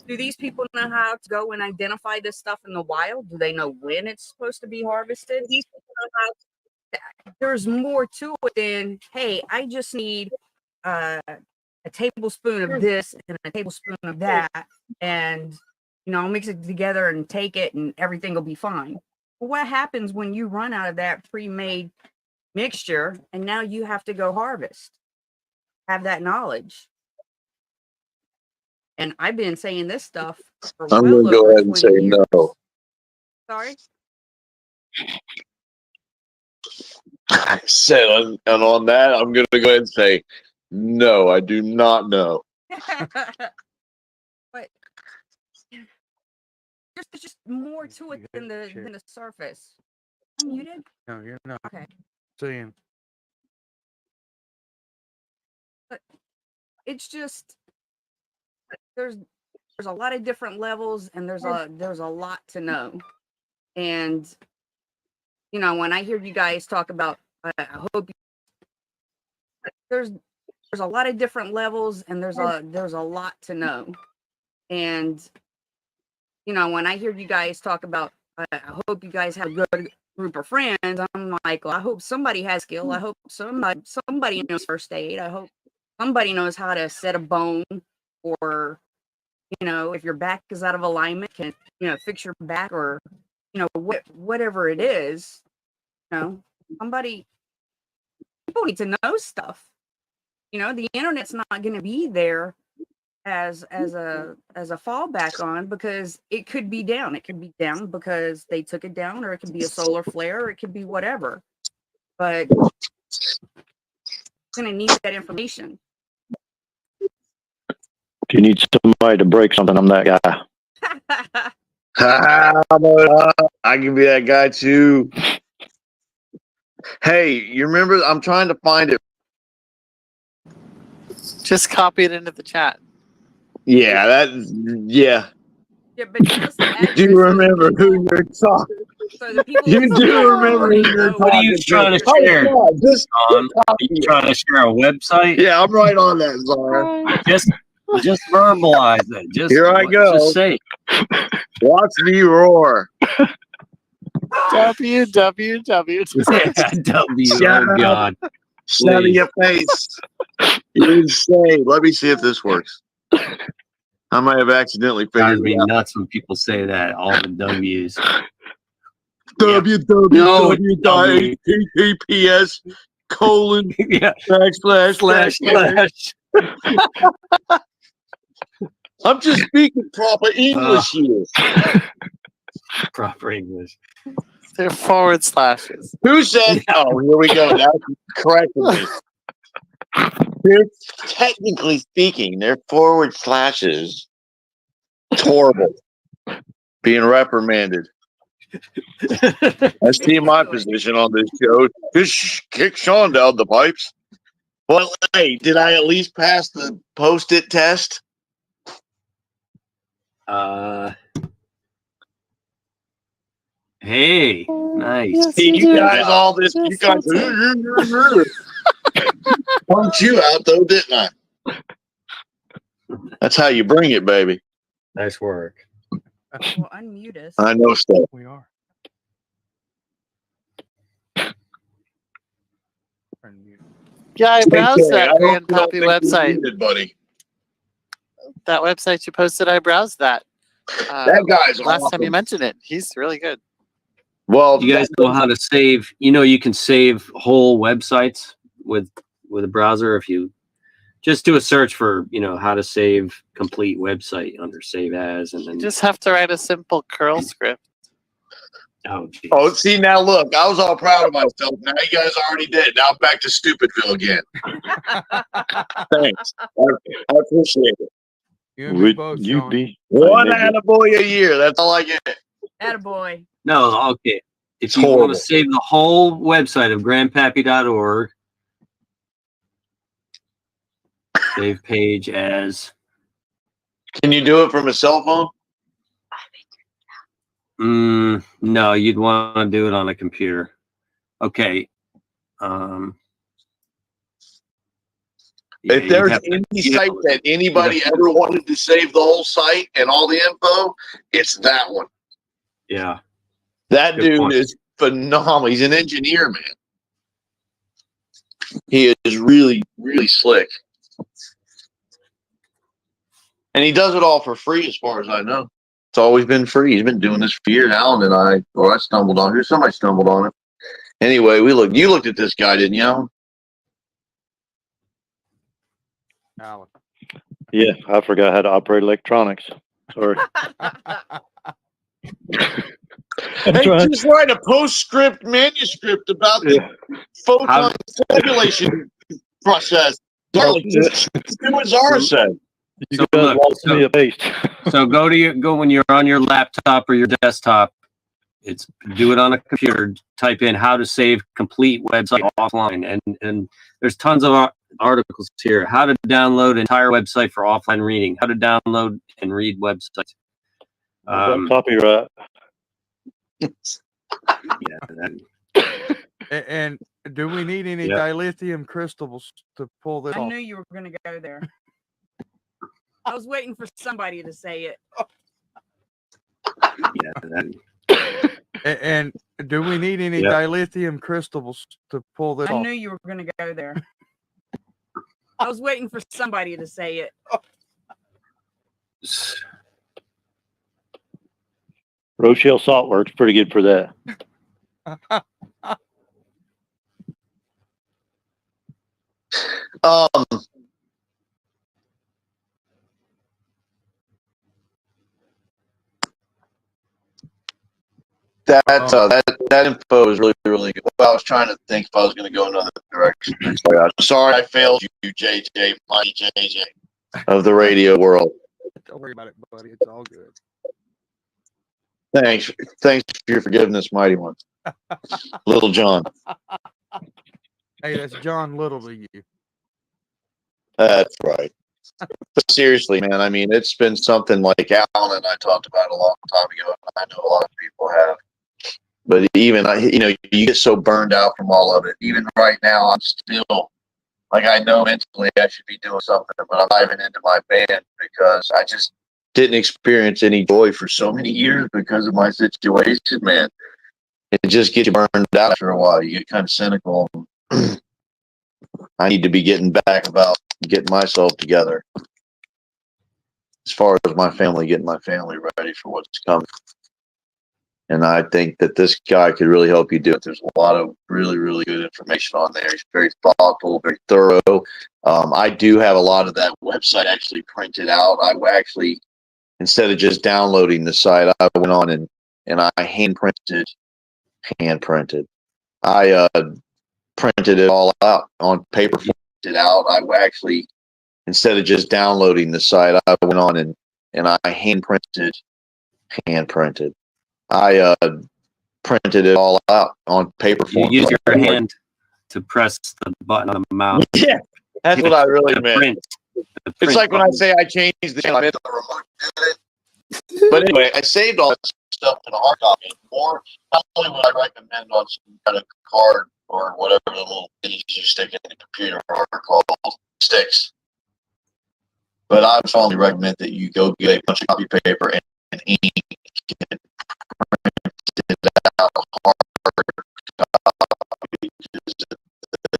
Speaker 4: do these people know how to go and identify this stuff in the wild? Do they know when it's supposed to be harvested? These people know how. There's more to it than, hey, I just need a tablespoon of this and a tablespoon of that, and I'll mix it together and take it, and everything will be fine. Well, what happens when you run out of that pre-made mixture and now you have to go harvest? Have that knowledge. And I've been saying this stuff for
Speaker 1: I'm
Speaker 4: well
Speaker 1: going to go
Speaker 4: over
Speaker 1: ahead and
Speaker 4: 20
Speaker 1: say
Speaker 4: years.
Speaker 1: no.
Speaker 4: Sorry?
Speaker 1: I said, and on that, I'm going to go ahead and say no. I do not know.
Speaker 4: But there's just more to it than the surface. I'm muted?
Speaker 3: No, you're not.
Speaker 4: Okay.
Speaker 3: Seeing.
Speaker 4: But it's just there's a lot of different levels, and there's a lot to know. And when I hear you guys talk about, I hope there's a lot of different levels, and there's a lot to know. And when I hear you guys talk about, I hope you guys have a group of friends, I'm like, well, I hope somebody has skill. I hope somebody knows first aid. I hope somebody knows how to set a bone, or if your back is out of alignment, can fix your back, or whatever it is. Somebody, people need to know stuff. The internet's not going to be there as a fallback on, because it could be down. It could be down because they took it down, or it could be a solar flare, or it could be whatever. But going to need that information.
Speaker 6: If you need somebody to break something, I'm that guy.
Speaker 1: I can be that guy too. Hey, you remember? I'm trying to find it.
Speaker 7: Just copy it into the chat.
Speaker 1: Yeah, yeah.
Speaker 4: Yeah, but just the address.
Speaker 1: Do you remember who you're talking?
Speaker 4: So the people
Speaker 1: You do remember who you're
Speaker 2: What are you trying to
Speaker 1: Oh,
Speaker 2: share?
Speaker 1: God, just
Speaker 2: Are you trying to share a website?
Speaker 1: yeah, I'm right on that, Zara.
Speaker 2: Just verbalize it.
Speaker 1: Here I go.
Speaker 2: Just say it.
Speaker 1: Watch me roar.
Speaker 7: www.
Speaker 2: Oh God.
Speaker 1: Shut out of your face. You're insane. Let me see if this works. I might have accidentally
Speaker 2: Drives
Speaker 1: figured
Speaker 2: me
Speaker 1: it out.
Speaker 2: nuts when people say that. All the W's.
Speaker 1: www.https://
Speaker 2: Yeah.
Speaker 1: // I'm just speaking proper English here.
Speaker 2: Proper English.
Speaker 7: They're forward slashes.
Speaker 1: Who said? Oh, here we go. Now correcting me. They're technically speaking, they're forward slashes. It's horrible. Being reprimanded. I see my position on this show. Just kick Sean down the pipes. Well, hey, did I at least pass the post-it test?
Speaker 2: Hey, nice.
Speaker 7: Yes,
Speaker 1: Hey, you
Speaker 7: did.
Speaker 1: guys, all this, you
Speaker 7: Yes,
Speaker 1: guys, punked you out though, didn't I? That's how you bring it, baby.
Speaker 2: Nice work.
Speaker 4: Well, unmute us.
Speaker 1: I know stuff.
Speaker 3: We are. Unmute.
Speaker 7: Yeah, I browsed that
Speaker 1: I don't
Speaker 7: Grandpappy
Speaker 1: think you're
Speaker 7: website.
Speaker 1: muted, buddy.
Speaker 7: That website you posted, I browsed that.
Speaker 1: That guy's
Speaker 7: last
Speaker 1: awesome.
Speaker 7: time you mentioned it. He's really good.
Speaker 1: Well,
Speaker 2: You guys know how to save. You can save whole websites with a browser if you just do a search for how to save complete website under save as, and then
Speaker 7: You just have to write a simple curl script.
Speaker 2: geez.
Speaker 1: Oh, see, now look, I was all proud of myself. Now you guys already did. Now I'm back to Stupidville again. Thanks. I appreciate it.
Speaker 3: You and me both,
Speaker 6: You
Speaker 3: Sean.
Speaker 6: be
Speaker 1: One attaboy a year. That's all I get.
Speaker 4: Attaboy.
Speaker 2: No, okay. If
Speaker 1: It's
Speaker 2: you want
Speaker 1: horrible.
Speaker 2: to save the whole website of grandpappy.org, save page as.
Speaker 1: Can you do it from a cell phone?
Speaker 2: No, you'd want to do it on a computer. Okay.
Speaker 1: If there's any site that anybody ever wanted to save the whole site and all the info, it's that one.
Speaker 2: Yeah.
Speaker 1: That
Speaker 2: Good
Speaker 1: dude
Speaker 2: point.
Speaker 1: is phenomenal. He's an engineer, man. He is really, really slick. And he does it all for free, as far as I know. It's always been free. He's been doing this for years. Alan and I stumbled on it. Somebody stumbled on it. Anyway, you looked at this guy, didn't you, Alan?
Speaker 3: Alan.
Speaker 6: Yeah, I forgot how to operate electronics. Sorry.
Speaker 1: Hey, just write a postscript manuscript about the photon tabulation process. Darling, just do what Zara said.
Speaker 6: You
Speaker 2: So
Speaker 6: guys
Speaker 2: look,
Speaker 6: lost me a paste.
Speaker 2: So go when you're on your laptop or your desktop. Do it on a computer. Type in how to save complete website offline, and there's tons of articles here. How to download entire website for offline reading. How to download and read websites.
Speaker 6: Copyright.
Speaker 3: And do we need any dilithium crystals to pull this
Speaker 4: I
Speaker 3: off?
Speaker 4: knew you were going to go there. I was waiting for somebody to say it.
Speaker 3: And do we need any
Speaker 2: Yeah.
Speaker 3: dilithium crystals to pull this
Speaker 4: I
Speaker 3: off?
Speaker 4: knew you were going to go there. I was waiting for somebody to say it.
Speaker 6: Rochelle salt works pretty good for that.
Speaker 1: Um, that info is really, really good. Well, I was trying to think if I was going to go another direction. Sorry, I failed you, JJ, mighty JJ of the radio world.
Speaker 3: Don't worry about it, buddy. It's all good.
Speaker 1: Thanks for your forgiveness, mighty one. Little John.
Speaker 3: Hey, that's John Little to you.
Speaker 1: That's right. But seriously, man, I mean, it's been something like Alan and I talked about a long time ago. And I know a lot of people have. But even, you get so burned out from all of it. Even right now, I'm still, like, I know mentally I should be doing something, but I'm diving into my band because I just didn't experience any joy for so many years because of my situation, man. It just gets you burned out after a while. You get kind of cynical. I need to be getting back about getting myself together as far as my family, getting my family ready for what's coming. And I think that this guy could really help you do it. There's a lot of really, really good information on there. He's very thoughtful, very thorough. I do have a lot of that website actually printed out. I actually, instead of just downloading the site, I went on and I hand printed. I printed it all out on paper. I actually, instead of just downloading the site, I went on and I hand printed. I printed it all out on paper.
Speaker 2: You use your hand to press the button on the mouse.
Speaker 1: Yeah, that's what I really meant.
Speaker 2: Print.
Speaker 1: It's like when I say I changed the channel, I meant the remote did it. But anyway, I saved all that stuff in a hard copy. Or not only would I recommend on some kind of card or whatever the little things you stick in the computer are called sticks. But I would strongly recommend that you go get a bunch of copy paper and ink and print it out hard copy because the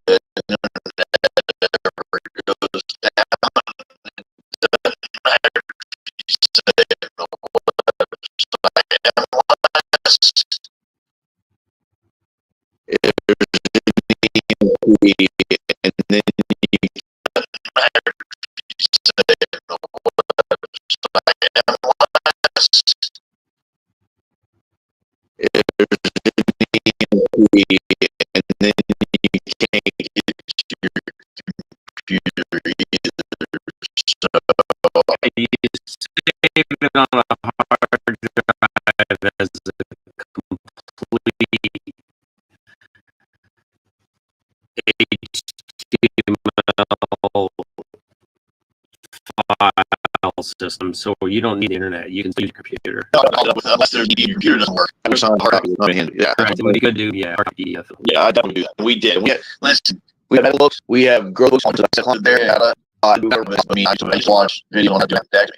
Speaker 1: internet goes down. It doesn't matter if you say the website unless if there's and then you doesn't matter if you say the website unless if there's and then you can't get your computer either. So
Speaker 2: You save it on a hard drive as a complete HTML file system, so you don't need the internet. You can use your computer.
Speaker 1: unless your computer doesn't work. I wish I had hard copy. Yeah,
Speaker 2: Correct. What you could do, yeah, PDF.
Speaker 1: yeah, I definitely do that. We did. Listen, we have books. We have grow books on there. I just watch video on how to do that.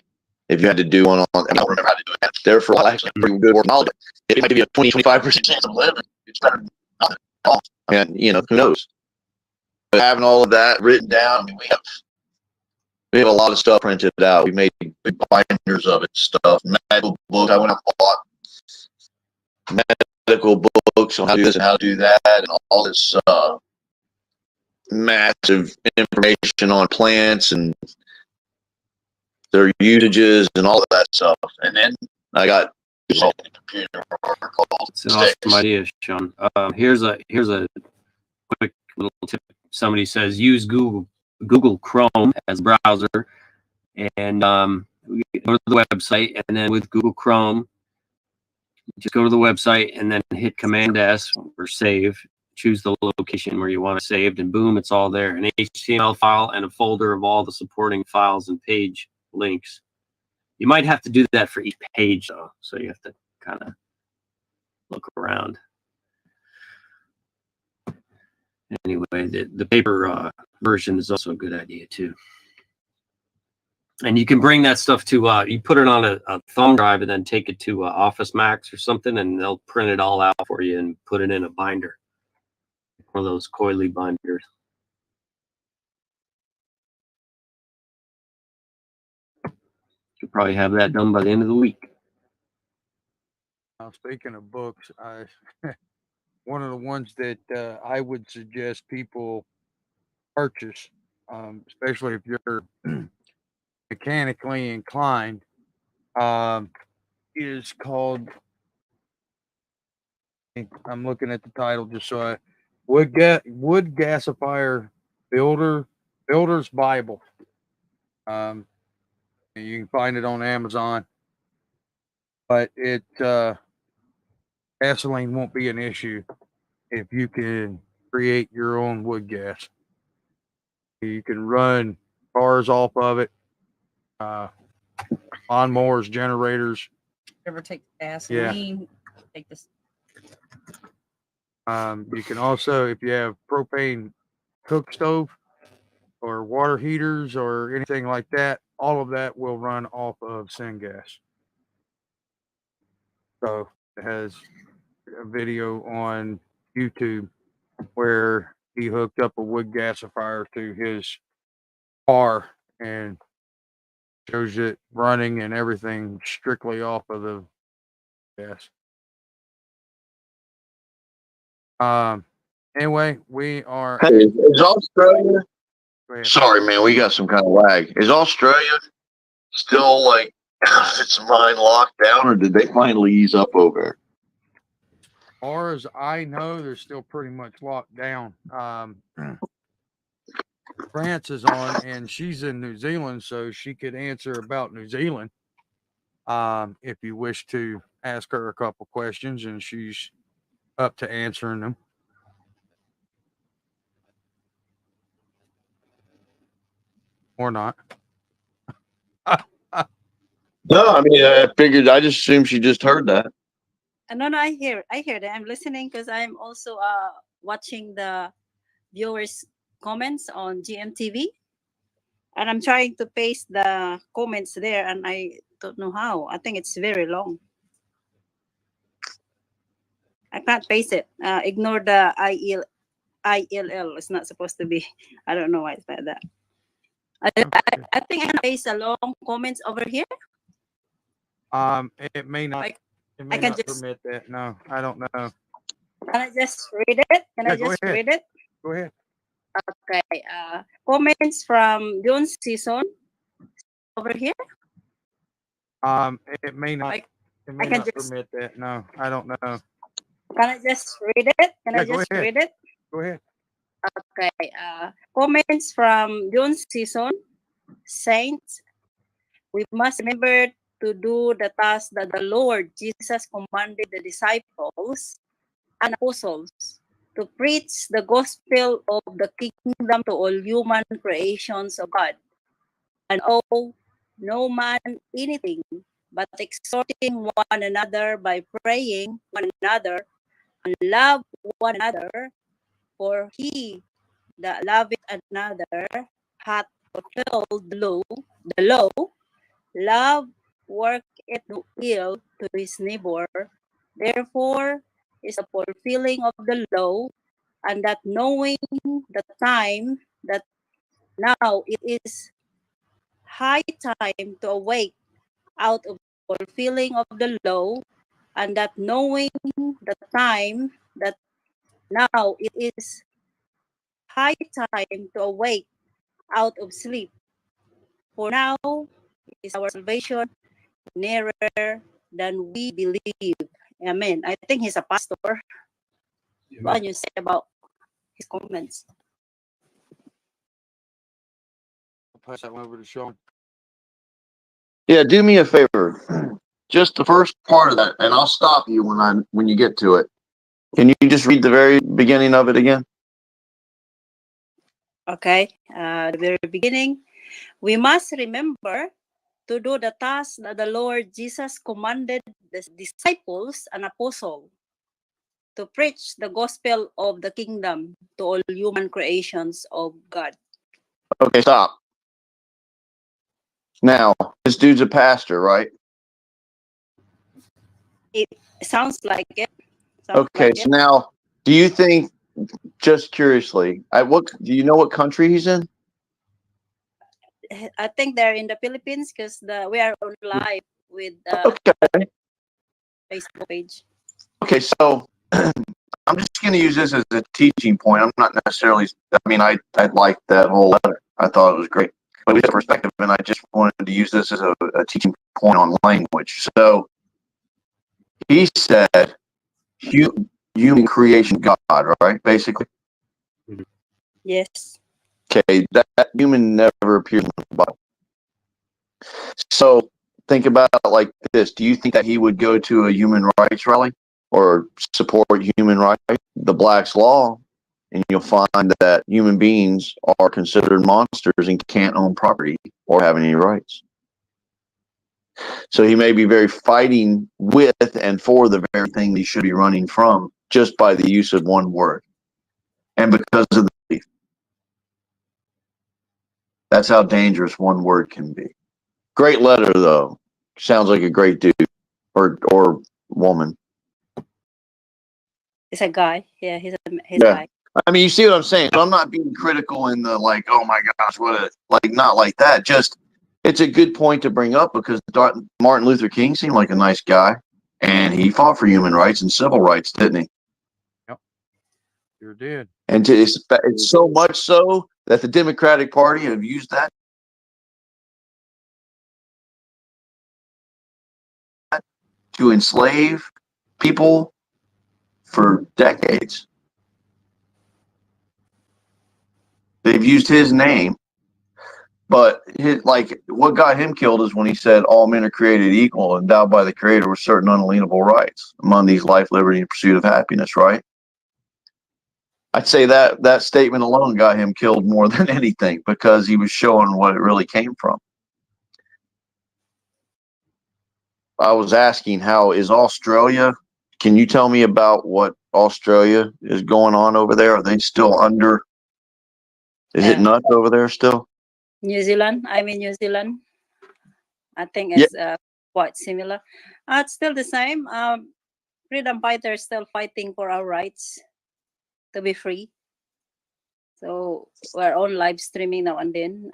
Speaker 1: If you had to do one on, I don't remember how to do it. There for a while, actually, pretty good work knowledge. It might give you a 20-25% chance of living. It's better than nothing. And who knows? But having all of that written down, I mean, we have a lot of stuff printed out. We made big binders of it, stuff, medical books. I went and bought medical books on how to do this and how to do that, and all this massive information on plants and their usages and all of that stuff. And then I got a computer called
Speaker 2: It's an awesome idea, Sean. Here's a quick little tip. Somebody says use Google Chrome as a browser, and go to the website, and then with Google Chrome, just go to the website and then hit Command S or save. Choose the location where you want it saved, and boom, it's all there. An HTML file and a folder of all the supporting files and page links. You might have to do that for each page, though, so you have to kind of look around. Anyway, the paper version is also a good idea, too. And you can bring that stuff to, you put it on a thumb drive and then take it to Office Max or something, and they'll print it all out for you and put it in a binder. One of those coily binders. Should probably have that done by the end of the week.
Speaker 3: Now, speaking of books, one of the ones that I would suggest people purchase, especially if you're mechanically inclined, is called. I'm looking at the title just so I wood gasifier builder's Bible. You can find it on Amazon, but gasoline won't be an issue if you can create your own wood gas. You can run cars off of it, lawnmowers, generators.
Speaker 4: Ever take gasoline? Take this.
Speaker 3: You can also, if you have propane cook stove or water heaters or anything like that, all of that will run off of syngas. So it has a video on YouTube where he hooked up a wood gasifier to his car and shows it running and everything strictly off of the gas. Anyway, we are.
Speaker 1: Hey, is Australia? Sorry, man, we got some kind of lag. Is Australia still like its mind locked down, or did they finally ease up over there?
Speaker 3: As far as I know, they're still pretty much locked down. France is on, and she's in New Zealand, so she could answer about New Zealand. If you wish to ask her a couple questions, and she's up to answering them. Or not.
Speaker 1: No, I mean, I figured, I just assumed she just heard that.
Speaker 8: No, I hear that. I'm listening because I'm also watching the viewers' comments on GMTV, and I'm trying to paste the comments there, and I don't know how. I think it's very long. I can't paste it. Ignore the ILL. It's not supposed to be. I don't know why it's like that. I think I can paste a long comments over here.
Speaker 3: It may not. It may
Speaker 8: I can
Speaker 3: not
Speaker 8: just
Speaker 3: permit that. No, I don't know.
Speaker 8: Can I just read it? Can I just read it?
Speaker 3: Go ahead.
Speaker 8: Okay. Comments from June season over here.
Speaker 3: It may not. It may
Speaker 8: can
Speaker 3: not
Speaker 8: just
Speaker 3: permit that. No, I don't know.
Speaker 8: Can I just read it? Can I
Speaker 3: go
Speaker 8: just
Speaker 3: ahead.
Speaker 8: read it?
Speaker 3: Go ahead.
Speaker 8: Okay. Comments from June season. Saints, we must remember to do the task that the Lord Jesus commanded the disciples and apostles to preach the gospel of the kingdom to all human creations of God, and owe no man anything but exhorting one another by praying one another and love one another, for he that loveth another hath fulfilled the law. Love worketh no ill to his neighbor. Therefore is the fulfilling of the law, and that knowing the time that now it is high time to awake out of the fulfilling of the law, and that knowing the time that now it is high time to awake out of sleep. For now is our salvation nearer than we believe. Amen. I think he's a pastor. What can you say about his comments?
Speaker 3: I'll pass that one over to Sean.
Speaker 1: Yeah, do me a favor. Just the first part of that, and I'll stop you when you get to it. Can you just read the very beginning of it again?
Speaker 8: Okay. The very beginning. We must remember to do the task that the Lord Jesus commanded the disciples and apostles to preach the gospel of the kingdom to all human creations of God.
Speaker 1: Okay, stop. Now, this dude's a pastor, right?
Speaker 8: It sounds like it. Sounds
Speaker 1: Okay,
Speaker 8: like
Speaker 1: so
Speaker 8: it.
Speaker 1: now, do you think, just curiously, what do you know what country he's in?
Speaker 8: I think they're in the Philippines because we are on live with
Speaker 1: Okay.
Speaker 8: Facebook page.
Speaker 1: Okay, so I'm just going to use this as a teaching point. I'm not necessarily, I mean, I liked that whole letter. I thought it was great. But we have perspective, and I just wanted to use this as a teaching point on language. So he said, human creation God, right? Basically.
Speaker 8: Yes.
Speaker 1: Okay, that human never appears in the Bible. So think about it like this. Do you think that he would go to a human rights rally or support human rights, the Black's Law, and you'll find that human beings are considered monsters and can't own property or have any rights? So he may be very fighting with and for the very thing he should be running from just by the use of one word. And because of the belief. That's how dangerous one word can be. Great letter, though. Sounds like a great dude or woman.
Speaker 8: It's a guy. Yeah, he's a
Speaker 1: Yeah.
Speaker 8: guy.
Speaker 1: I mean, you see what I'm saying? So I'm not being critical in the like, oh my gosh, not like that. Just it's a good point to bring up because Martin Luther King seemed like a nice guy, and he fought for human rights and civil rights, didn't he?
Speaker 3: Yep, sure did.
Speaker 1: And it's so much so that the Democratic Party have used that to enslave people for decades. They've used his name, but what got him killed is when he said all men are created equal, endowed by the Creator with certain unalienable rights. Among these, life, liberty, and pursuit of happiness. Right? I'd say that statement alone got him killed more than anything because he was showing what it really came from. I was asking, how is Australia? Can you tell me about what Australia is going on over there? Are they still under? Is it nuts over there still?
Speaker 8: New Zealand. I'm in New Zealand. I think it's quite similar. It's still the same. Freedom fighters still fighting for our rights to be free. So we're on live streaming now and then,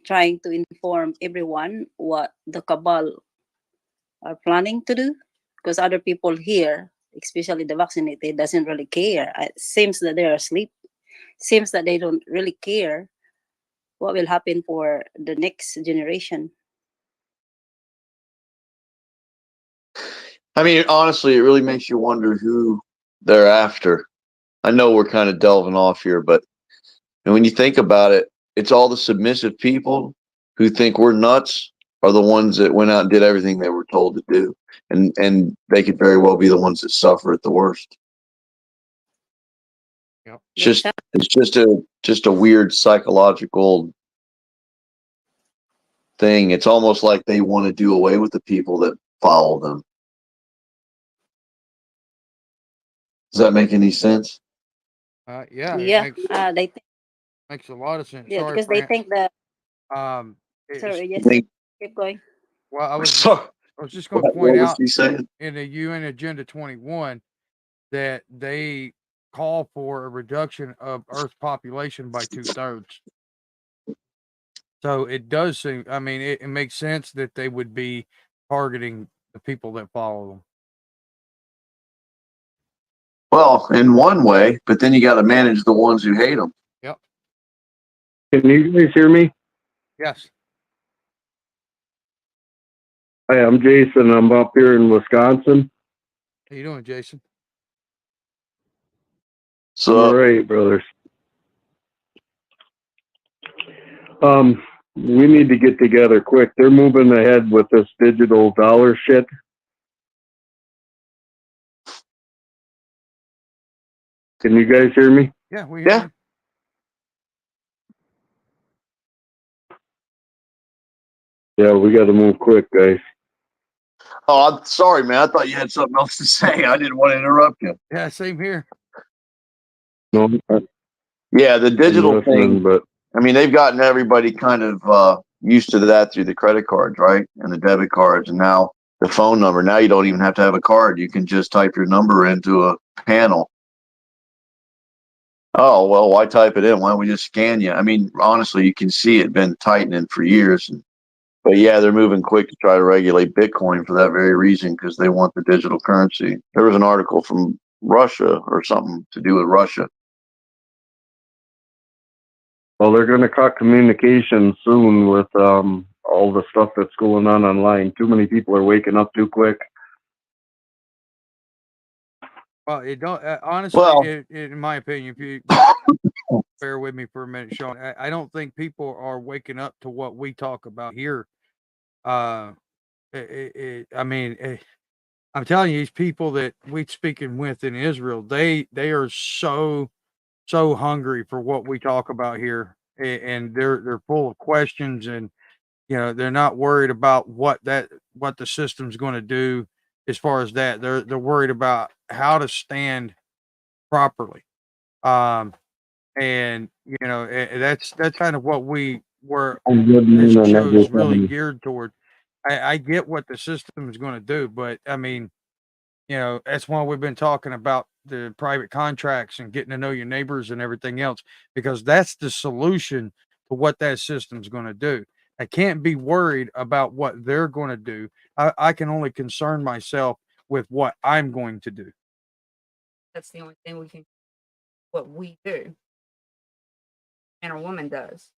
Speaker 8: trying to inform everyone what the cabal are planning to do, because other people here, especially the vaccinated, doesn't really care. It seems that they're asleep. Seems that they don't really care what will happen for the next generation.
Speaker 1: I mean, honestly, it really makes you wonder who they're after. I know we're kind of delving off here, but when you think about it, it's all the submissive people who think we're nuts are the ones that went out and did everything they were told to do. And they could very well be the ones that suffer at the worst.
Speaker 3: Yep.
Speaker 1: It's just a weird psychological thing. It's almost like they want to do away with the people that follow them. Does that make any sense?
Speaker 3: Yeah.
Speaker 8: They think,
Speaker 3: Makes a lot of sense.
Speaker 8: yeah,
Speaker 3: Sorry,
Speaker 8: because
Speaker 3: Fran.
Speaker 8: they think that.
Speaker 3: Sorry,
Speaker 8: yes, keep going.
Speaker 3: Well, I was just going to
Speaker 1: What
Speaker 3: point
Speaker 1: was
Speaker 3: out
Speaker 1: he saying?
Speaker 3: in the UN Agenda 21 that they call for a reduction of Earth's population by 2/3. So it does seem, I mean, it makes sense that they would be targeting the people that follow them.
Speaker 1: Well, in one way, but then you got to manage the ones who hate them.
Speaker 3: Yep.
Speaker 9: Can you guys hear me?
Speaker 3: Yes.
Speaker 9: Hi, I'm Jason. I'm up here in Wisconsin.
Speaker 3: How you doing, Jason?
Speaker 1: So,
Speaker 9: all right, brothers. We need to get together quick. They're moving ahead with this digital dollar shit. Can you guys hear me?
Speaker 3: Yeah, we hear you.
Speaker 9: Yeah, we got to move quick, guys.
Speaker 1: oh, I'm sorry, man. I thought you had something else to say. I didn't want to interrupt you.
Speaker 3: Yeah, same here.
Speaker 9: No,
Speaker 1: Yeah, the digital thing.
Speaker 9: but
Speaker 1: I mean, they've gotten everybody kind of used to that through the credit cards, right? And the debit cards, and now the phone number. Now you don't even have to have a card. You can just type your number into a panel. Oh, well, why type it in? Why don't we just scan you? I mean, honestly, you can see it been tightening for years. But yeah, they're moving quick to try to regulate Bitcoin for that very reason, because they want the digital currency. There was an article from Russia or something to do with Russia.
Speaker 9: Well, they're going to cut communication soon with all the stuff that's going on online. Too many people are waking up too quick.
Speaker 3: Well, it don't honestly.
Speaker 1: Well,
Speaker 3: In my opinion, if you bear with me for a minute, Sean, I don't think people are waking up to what we talk about here. I mean, I'm telling you, these people that we speaking with in Israel, they are so hungry for what we talk about here, and they're full of questions, and they're not worried about what the system's going to do as far as that. They're worried about how to stand properly. And that's kind of what we were this show is really geared toward. I get what the system is going to do, but I mean, that's why we've been talking about the private contracts and getting to know your neighbors and everything else, because that's the solution to what that system's going to do. I can't be worried about what they're going to do. I can only concern myself with what I'm going to do.
Speaker 4: That's the only thing what we do and a woman does.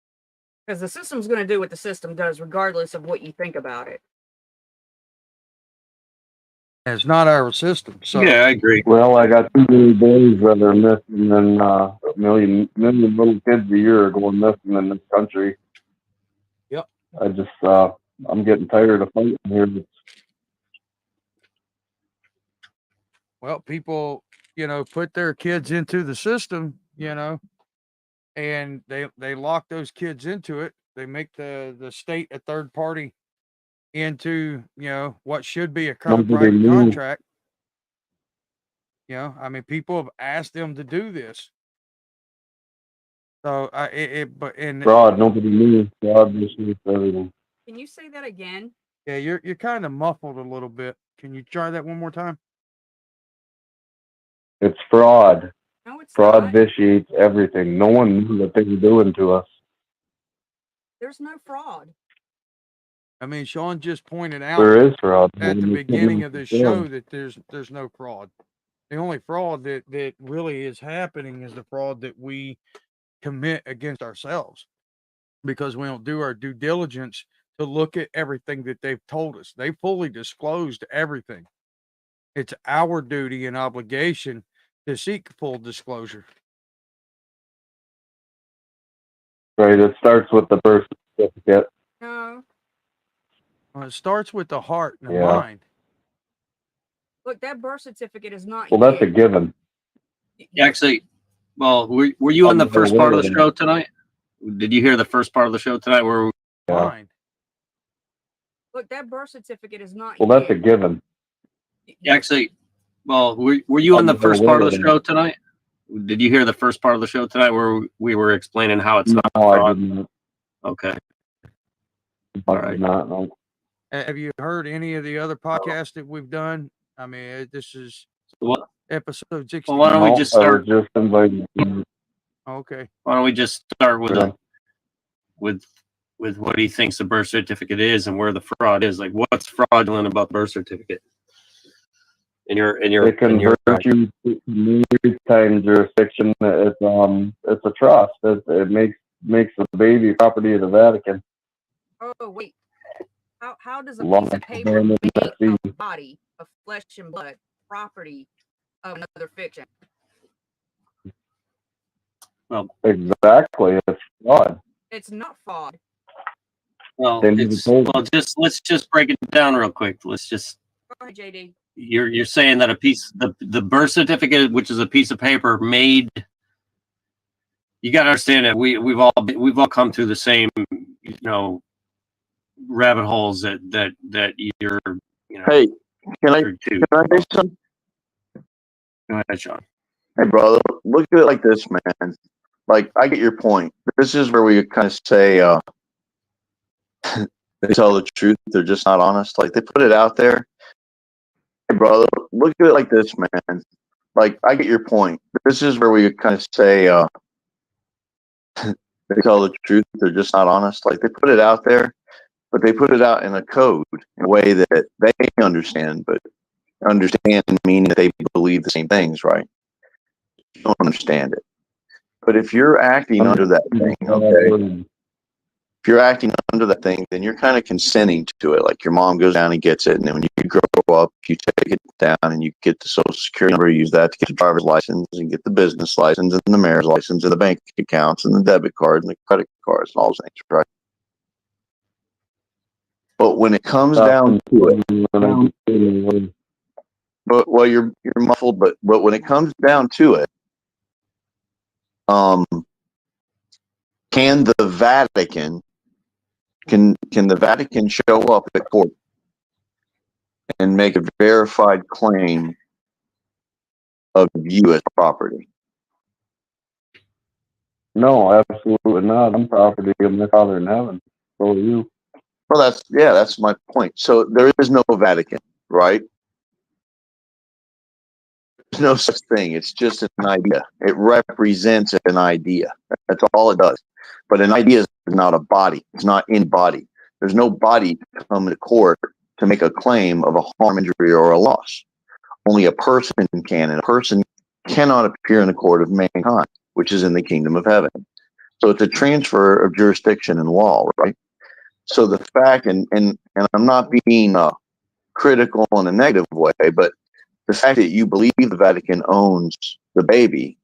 Speaker 4: Because the system's going to do what the system does, regardless of what you think about it.
Speaker 3: And it's not our system. So
Speaker 2: Yeah, I agree.
Speaker 9: Well, I got too many boys that are missing, and a million little kids a year are going missing in this country.
Speaker 3: Yep.
Speaker 9: I just, I'm getting tired of fighting here.
Speaker 3: Well, people, put their kids into the system, and they lock those kids into it. They make the state a third party into, what should be a private contract. I mean, people have asked them to do this. So
Speaker 9: Fraud. Nobody knew. Fraud was everything.
Speaker 4: Can you say that again?
Speaker 3: Yeah, you're kind of muffled a little bit. Can you try that one more time?
Speaker 9: It's fraud.
Speaker 4: No, it's
Speaker 9: Fraud
Speaker 4: not.
Speaker 9: vitiates everything. No one knew what they were doing to us.
Speaker 4: There's no fraud.
Speaker 3: I mean, Sean just pointed out
Speaker 9: There is fraud
Speaker 3: at the beginning of this show that there's no fraud. The only fraud that really is happening is the fraud that we commit against ourselves, because we don't do our due diligence to look at everything that they've told us. They fully disclosed everything. It's our duty and obligation to seek full disclosure.
Speaker 9: Right. It starts with the birth certificate.
Speaker 4: No.
Speaker 3: Well, it starts with the heart and the mind.
Speaker 4: Look, that birth certificate is not.
Speaker 9: Well, that's a given.
Speaker 2: Actually, well, were you on the first part of the show tonight? Did you hear the first part of the show tonight? Where
Speaker 3: mind.
Speaker 4: Look, that birth certificate is not.
Speaker 9: Well, that's a given.
Speaker 2: Actually, well, were you on the first part of the show tonight? Did you hear the first part of the show tonight where we were explaining how it's not fraud?
Speaker 9: I didn't.
Speaker 2: Okay.
Speaker 9: All right. Not, no.
Speaker 3: Have you heard any of the other podcasts that we've done? I mean, this is episode 60.
Speaker 2: Well, why don't we just start?
Speaker 9: Just inviting you.
Speaker 3: Okay.
Speaker 2: Why don't we just start with what he thinks the birth certificate is and where the fraud is? Like, what's fraudulent about the birth certificate?
Speaker 9: It can hurt you maritime jurisdiction. It's a trust. It makes the baby property of the Vatican.
Speaker 4: Oh wait, how does a piece of paper make a body of flesh and blood property of another fiction?
Speaker 2: Well,
Speaker 9: exactly, it's fraud.
Speaker 4: It's not fraud.
Speaker 2: Well, let's just break it down real quick. Let's just.
Speaker 4: Go ahead, JD.
Speaker 2: You're saying that the birth certificate, which is a piece of paper made. You got to understand that we've all come through the same, rabbit holes that you're.
Speaker 1: Hey, can I say something?
Speaker 2: Go ahead, Sean.
Speaker 1: Hey, brother, look at it like this, man. Like, I get your point. This is where we kind of say, They tell the truth. They're just not honest. Like they put it out there. Hey, brother, look at it like this, man. Like I get your point. This is where we kind of say they tell the truth. They're just not honest. Like they put it out there, but they put it out in a code, in a way that they understand. But understand meaning that they believe the same things, right? You don't understand it. But if you're acting under that thing, okay. If you're acting under that thing, then you're kind of consenting to it. Like your mom goes down and gets it, and then when you grow up, you take it down and you get the social security number, use that to get your driver's license and get the business license and the marriage license and the bank accounts and the debit cards and the credit cards and all those things, right? But when it comes down to it, but well, you're muffled. But when it comes down to it, can the Vatican can the Vatican show up at court and make a verified claim of you as property?
Speaker 9: No, absolutely not. I'm property of my Father in heaven. So are you.
Speaker 1: Well, that's my point. So there is no Vatican, right? There's no such thing. It's just an idea. It represents an idea. That's all it does. But an idea is not a body. It's not in body. There's no body to come to court to make a claim of a harm, injury, or a loss. Only a person can, and a person cannot appear in the court of mankind, which is in the kingdom of heaven. So it's a transfer of jurisdiction and law, right? So the fact, and I'm not being critical in a negative way, but the fact that you believe the Vatican owns the baby,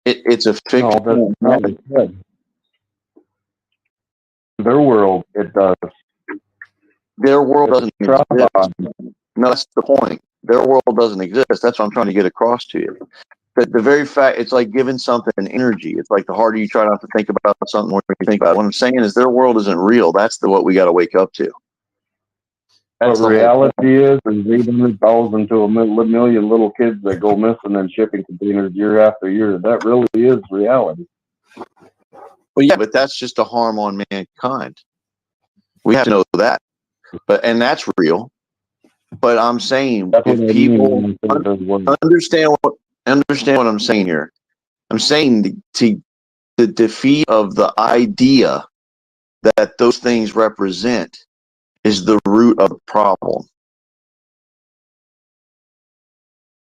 Speaker 1: it's a fiction.
Speaker 9: No, that's not their world, it does.
Speaker 1: Their world doesn't exist. No, that's the point. Their world doesn't exist. That's what I'm trying to get across to you. The very fact, it's like giving something energy. It's like the harder you try not to think about something, the more you think about it. What I'm saying is their world isn't real. That's what we got to wake up to.
Speaker 9: That's what reality is 800,000 to a million little kids that go missing in shipping containers year after year. That really is reality.
Speaker 1: Well, yeah, but that's just a harm on mankind. We have to know that. And that's real. But I'm saying if people understand what I'm saying here. I'm saying the defeat of the idea that those things represent is the root of the problem.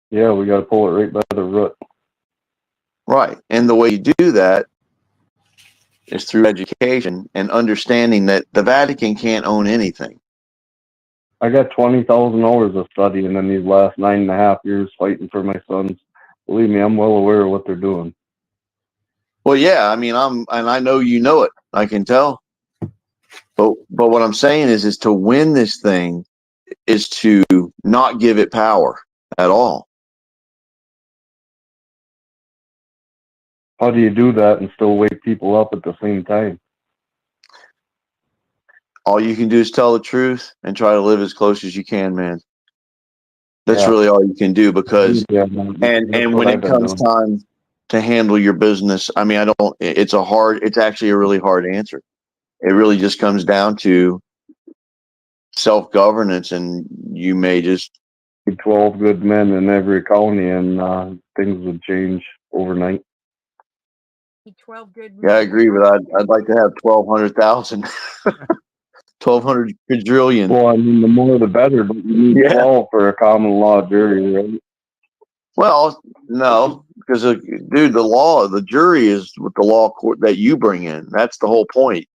Speaker 9: Yeah, we got to pull it right by the root.
Speaker 1: Right. And the way you do that is through education and understanding that the Vatican can't own anything.
Speaker 9: I got $20,000 of studying in these last 9.5 years fighting for my sons. Believe me, I'm well aware of what they're doing.
Speaker 1: Well, yeah, I mean, I know you know it. I can tell. But what I'm saying is to win this thing is to not give it power at all.
Speaker 9: How do you do that and still wake people up at the same time?
Speaker 1: All you can do is tell the truth and try to live as close as you can, man. That's really all you can do, because and when it comes time to handle your business, I mean, it's actually a really hard answer. It really just comes down to self-governance, and you may just
Speaker 9: 12 good men in every county and things would change overnight.
Speaker 4: 12 good men.
Speaker 1: Yeah, I agree, but I'd like to have 1,200,000. 1,200 quadrillion.
Speaker 9: Well, I mean, the more the better, but you need 12 for a common law jury, right?
Speaker 1: Well, no, because dude, the jury is with the law court that you bring in. That's the whole point.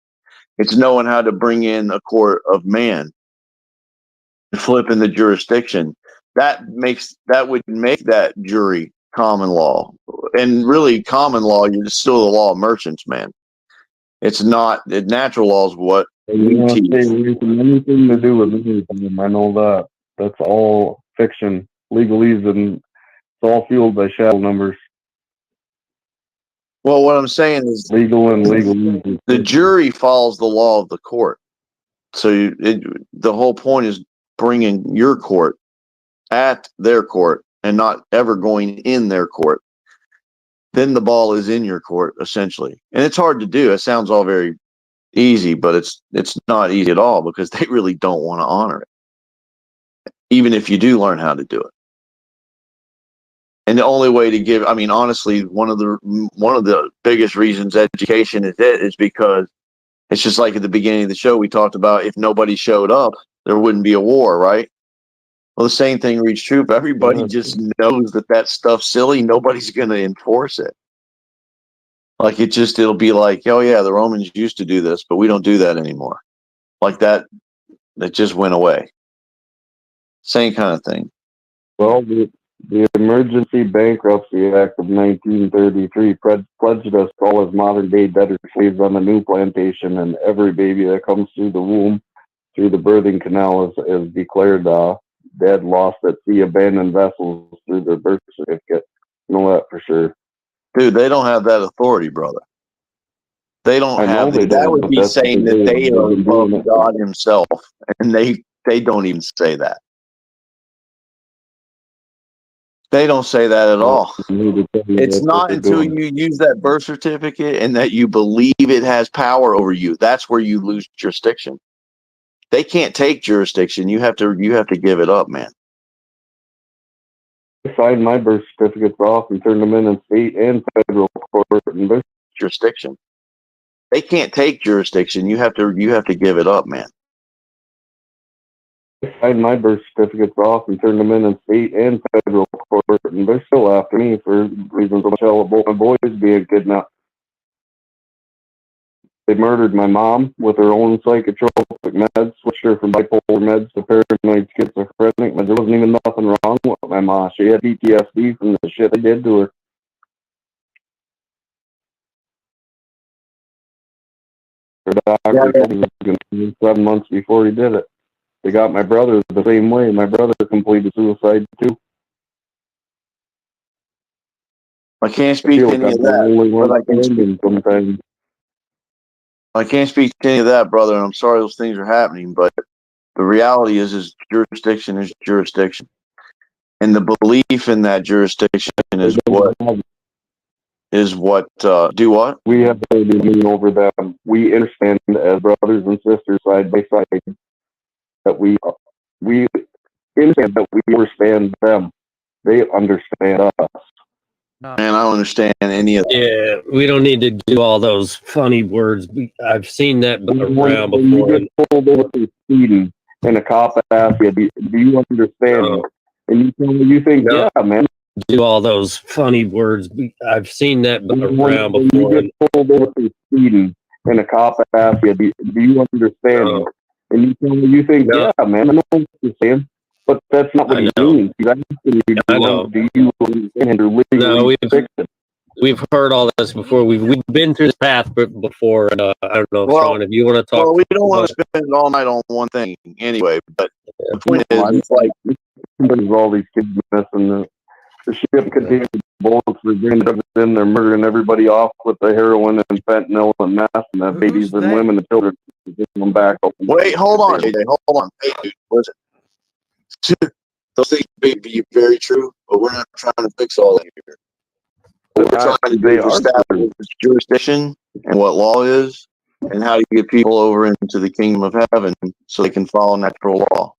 Speaker 1: It's knowing how to bring in a court of man, flipping the jurisdiction. That would make that jury common law, and really common law. You're still the law of merchants, man. It's not the natural law is what
Speaker 9: you teach. Anything to do with anything. I know that. That's all fiction, legalese, and it's all fueled by shadow numbers.
Speaker 1: Well, what I'm saying is
Speaker 9: legal and legalese.
Speaker 1: The jury follows the law of the court. So the whole point is bringing your court at their court and not ever going in their court. Then the ball is in your court, essentially. And it's hard to do. It sounds all very easy, but it's not easy at all because they really don't want to honor it, even if you do learn how to do it. And the only way to give, I mean, honestly, one of the biggest reasons education is because it's just like at the beginning of the show we talked about, if nobody showed up, there wouldn't be a war, right? Well, the same thing reads true. If everybody just knows that stuff's silly, nobody's going to enforce it. Like it'll be like, oh yeah, the Romans used to do this, but we don't do that anymore. Like that just went away. Same kind of thing.
Speaker 9: Well, the Emergency Bankruptcy Act of 1933 pledged us all as modern-day debtor slaves on the new plantation, and every baby that comes through the womb, through the birthing canal, is declared dead, lost at sea, abandoned vessels through their birth certificate. You know that for sure.
Speaker 1: Dude, they don't have that authority, brother. They don't have
Speaker 9: they
Speaker 1: it. That
Speaker 9: don't,
Speaker 1: would be saying that they are above God himself, and they don't even say that. They don't say that at all. It's not until you use that birth certificate and that you believe it has power over you. That's where you lose jurisdiction. They can't take jurisdiction. You have to give it up, man.
Speaker 9: I signed my birth certificates off and turned them in state and federal court and
Speaker 1: jurisdiction. They can't take jurisdiction. You have to give it up, man.
Speaker 9: I signed my birth certificates off and turned them in state and federal court, and they're still after me for reasons of both my boys being kidnapped. They murdered my mom with her own psychotropic meds, switched her from bipolar meds to paranoid schizophrenic meds. There wasn't even nothing wrong with my mom. She had PTSD from the shit they did to her. Her doctor told me he was going to be 7 months before he did it. They got my brother the same way. My brother completed suicide too.
Speaker 1: I can't speak to any of that, but I can speak
Speaker 9: sometimes.
Speaker 1: I can't speak to any of that, brother, and I'm sorry those things are happening, but the reality is jurisdiction is jurisdiction. And the belief in that jurisdiction is what do what?
Speaker 9: We have to be over them. We understand as brothers and sisters side by side that we understand that we understand them. They understand us.
Speaker 1: And I don't understand any of that.
Speaker 2: Yeah, we don't need to do all those funny words. I've seen that around before.
Speaker 9: You get pulled over for speeding and a cop asks you, do you understand? And you tell me, you think, yeah, man.
Speaker 2: Do all those funny words. I've seen that around before.
Speaker 9: You get pulled over for speeding and a cop asks you, do you understand? And you tell me, you think, yeah, man, I know what you're saying. But that's not what he means. I know. Do you understand or legally
Speaker 2: we've heard all this before. We've been through this path before. And, I don't know, Sean, if you want to talk.
Speaker 1: Well, we don't want to spend all night on one thing anyway. But the point is, it's like
Speaker 9: all these kids missing. The ship contains bullets for in. They're murdering everybody off with the heroin and fentanyl and meth, and the babies and women and children them back.
Speaker 1: Wait, hold on, JJ, hold on. Hey, dude, listen. Those things may be very true, but we're not trying to fix all that here. What we're trying to do is establish jurisdiction and what law is, and how to get people over into the kingdom of heaven so they can follow natural law.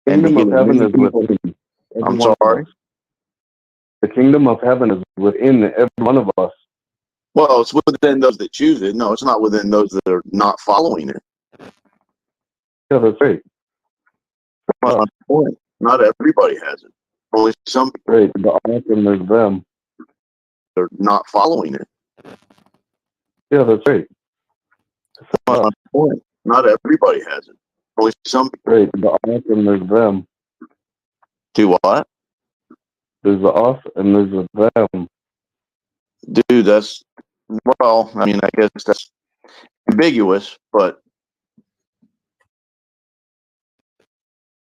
Speaker 9: Kingdom of heaven is within.
Speaker 1: I'm sorry.
Speaker 9: The kingdom of heaven is within every one of us.
Speaker 1: Well, it's within those that choose it. No, it's not within those that are not following it.
Speaker 9: Yeah, that's right.
Speaker 1: Not everybody has it. Only some people.
Speaker 9: Right. The awesome is them.
Speaker 1: They're not following it.
Speaker 9: Yeah, that's right.
Speaker 1: Not everybody has it. Only some people.
Speaker 9: Right. The awesome is them.
Speaker 1: Do what?
Speaker 9: There's the us and there's the them.
Speaker 1: Dude, that's, well, I mean, I guess that's ambiguous, but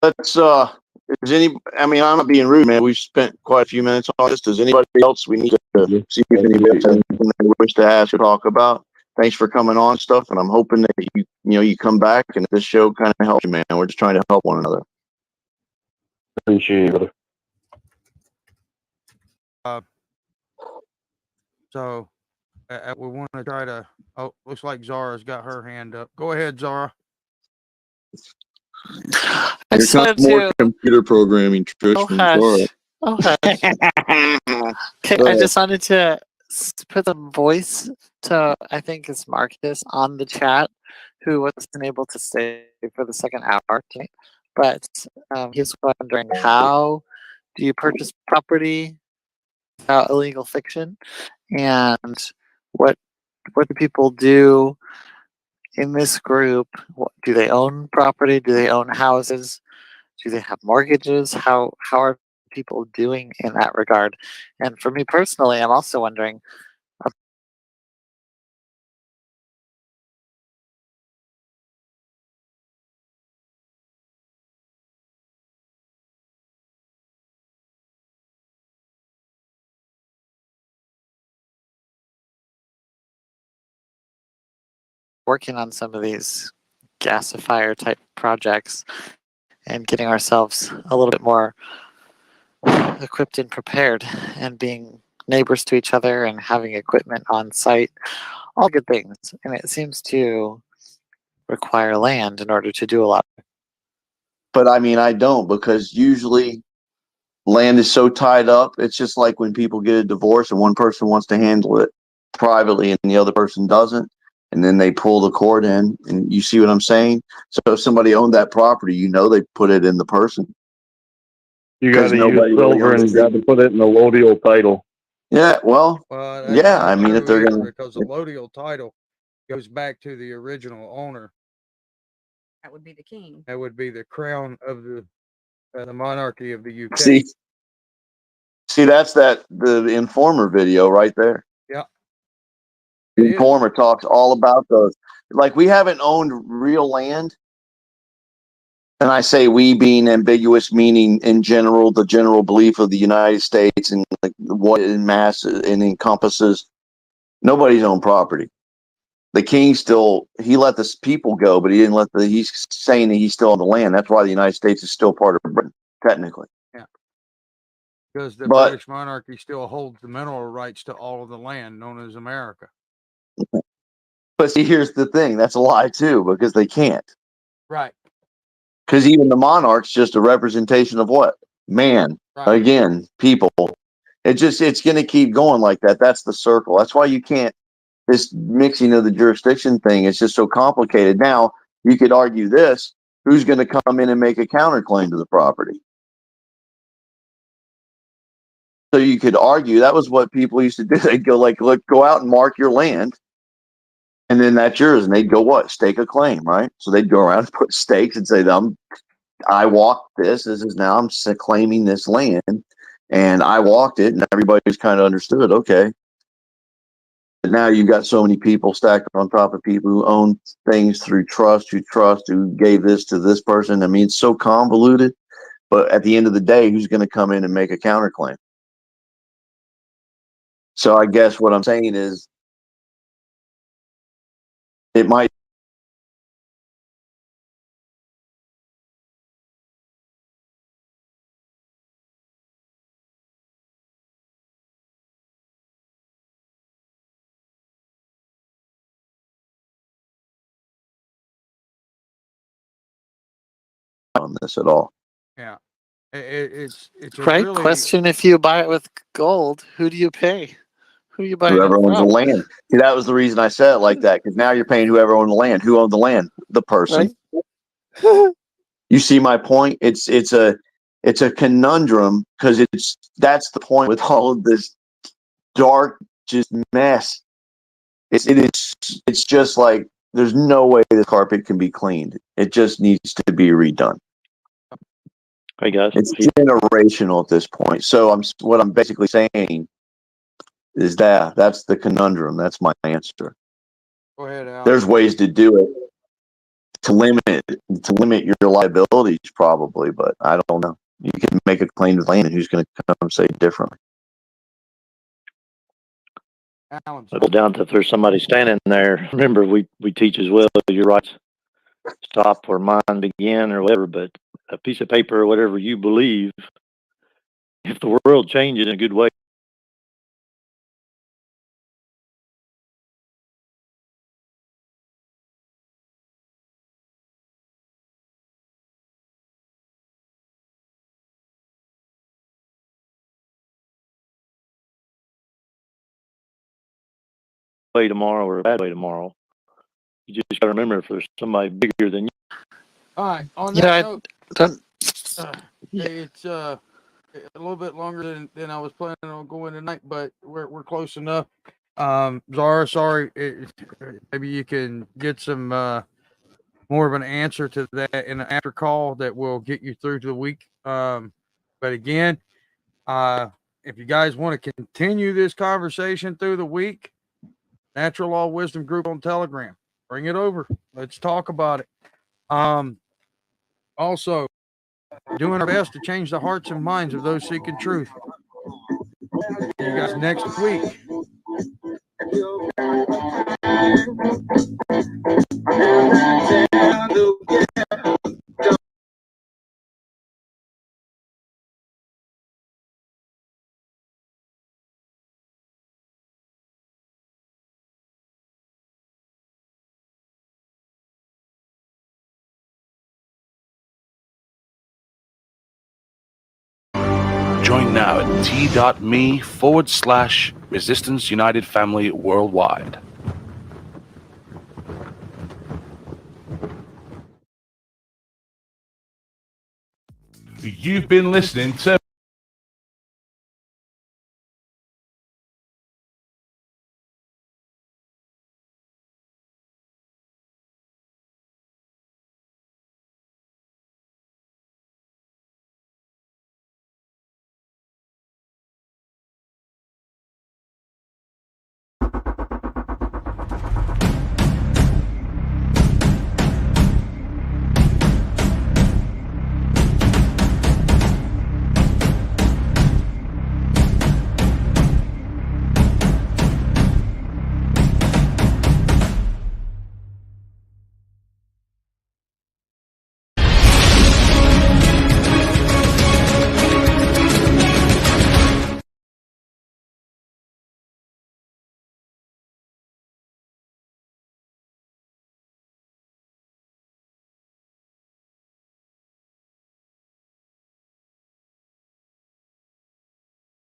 Speaker 1: let's, is any, I mean, I'm not being rude, man. We've spent quite a few minutes on this. Does anybody else, we need to see if anybody has anything they wish to ask or talk about? Thanks for coming on stuff, and I'm hoping that you come back and this show kind of helps you, man. We're just trying to help one another.
Speaker 9: Appreciate it.
Speaker 3: So We want to try to. Oh, looks like Zara's got her hand up. Go ahead, Zara.
Speaker 7: I
Speaker 10: Here
Speaker 7: just
Speaker 10: comes
Speaker 7: wanted
Speaker 10: more
Speaker 7: to.
Speaker 10: computer programming, Trish.
Speaker 7: Oh
Speaker 10: from Zora.
Speaker 7: hush. Oh hush. Okay,
Speaker 10: Go
Speaker 7: I
Speaker 10: ahead.
Speaker 7: just wanted to put the voice to, I think it's Marcus on the chat, who wasn't able to stay for the second hour tonight. But he's wondering, how do you purchase property without illegal fiction? And what do people do in this group? Do they own property? Do they own houses? Do they have mortgages? How are people doing in that regard? And for me personally, I'm also wondering. Working on some of these gasifier type projects and getting ourselves a little bit more equipped and prepared, and being neighbors to each other and having equipment on site, all good things. And it seems to require land in order to do a lot.
Speaker 1: But I mean, I don't, because usually land is so tied up. It's just like when people get a divorce and one person wants to handle it privately and the other person doesn't, and then they pull the cord in. And you see what I'm saying? So if somebody owned that property, they put it in the person.
Speaker 9: You got to use
Speaker 1: nobody really
Speaker 9: silver and
Speaker 1: owns
Speaker 9: you got to put it in the lodial title.
Speaker 1: Yeah, well,
Speaker 3: That's
Speaker 1: yeah.
Speaker 3: not
Speaker 1: I mean, if
Speaker 3: true
Speaker 1: they're
Speaker 3: either,
Speaker 1: gonna,
Speaker 3: because the lodial title goes back to the original owner.
Speaker 4: That would be the king.
Speaker 3: That would be the crown of the monarchy of the UK.
Speaker 1: see, that's the Informer video right there.
Speaker 3: Yeah.
Speaker 1: The Informer talks all about those. Like, we haven't owned real land. And I say we being ambiguous, meaning in general, the general belief of the United States and like what in mass and encompasses. Nobody's owned property. The king he let the people go, but he didn't let he's saying that he's still on the land. That's why the United States is still part of Britain, technically.
Speaker 3: Yeah. Because the
Speaker 1: But
Speaker 3: British monarchy still holds the mineral rights to all of the land known as America.
Speaker 1: But see, here's the thing. That's a lie too, because they can't.
Speaker 3: Right.
Speaker 1: Because even the monarch's just a representation of what? Man.
Speaker 3: Right.
Speaker 1: Again, people. It's going to keep going like that. That's the circle. That's why you can't, this mixing of the jurisdiction thing is just so complicated. Now, you could argue this, who's going to come in and make a counterclaim to the property? So you could argue that was what people used to do. They'd go like, look, go out and mark your land. And then that's yours. And they'd go, what? Stake a claim, right? So they'd go around and put stakes and say, I walked this. This is now I'm claiming this land. And I walked it. And everybody's kind of understood, okay. But now you've got so many people stacked on top of people who own things through trust, who gave this to this person. I mean, it's so convoluted. But at the end of the day, who's going to come in and make a counterclaim? So I guess what I'm saying is it might on this at all.
Speaker 3: Yeah. It's a
Speaker 7: Right?
Speaker 3: really
Speaker 7: Question: if you buy it with gold, who do you pay? Who are you buying
Speaker 1: Whoever
Speaker 7: it
Speaker 1: owns the
Speaker 7: from?
Speaker 1: land. See, that was the reason I said it like that, because now you're paying whoever owned the land. Who owned the land? The person.
Speaker 7: Right?
Speaker 1: You see my point? It's a conundrum, because that's the point with all of this dark just mess. It's just like there's no way the carpet can be cleaned. It just needs to be redone.
Speaker 6: Hey guys,
Speaker 1: It's generational at this point. So what I'm basically saying is that's the conundrum. That's my answer.
Speaker 3: Go ahead, Al.
Speaker 1: There's ways to do it to limit your liabilities, probably, but I don't know. You can make a claim to land, and who's going to come say differently?
Speaker 6: Well, down to if there's somebody standing there. Remember, we teach as well. Your rights stop where mine begin, or whatever. But a piece of paper or whatever you believe, if the world changes in a good way, way tomorrow or a bad way tomorrow. You just got to remember, if there's somebody bigger than you.
Speaker 3: All right. On
Speaker 7: Yeah,
Speaker 3: that
Speaker 7: I
Speaker 3: note,
Speaker 7: don't. Yeah.
Speaker 3: it's a little bit longer than I was planning on going tonight, but we're close enough. Zara, sorry, maybe you can get some more of an answer to that in an after call that will get you through to the week. But again, if you guys want to continue this conversation through the week, Natural Law Wisdom Group on Telegram, bring it over. Let's talk about it. Also, doing our best to change the hearts and minds of those seeking truth. See you guys next week.
Speaker 10: Join now at t.me/Resistance United Family Worldwide. You've been listening to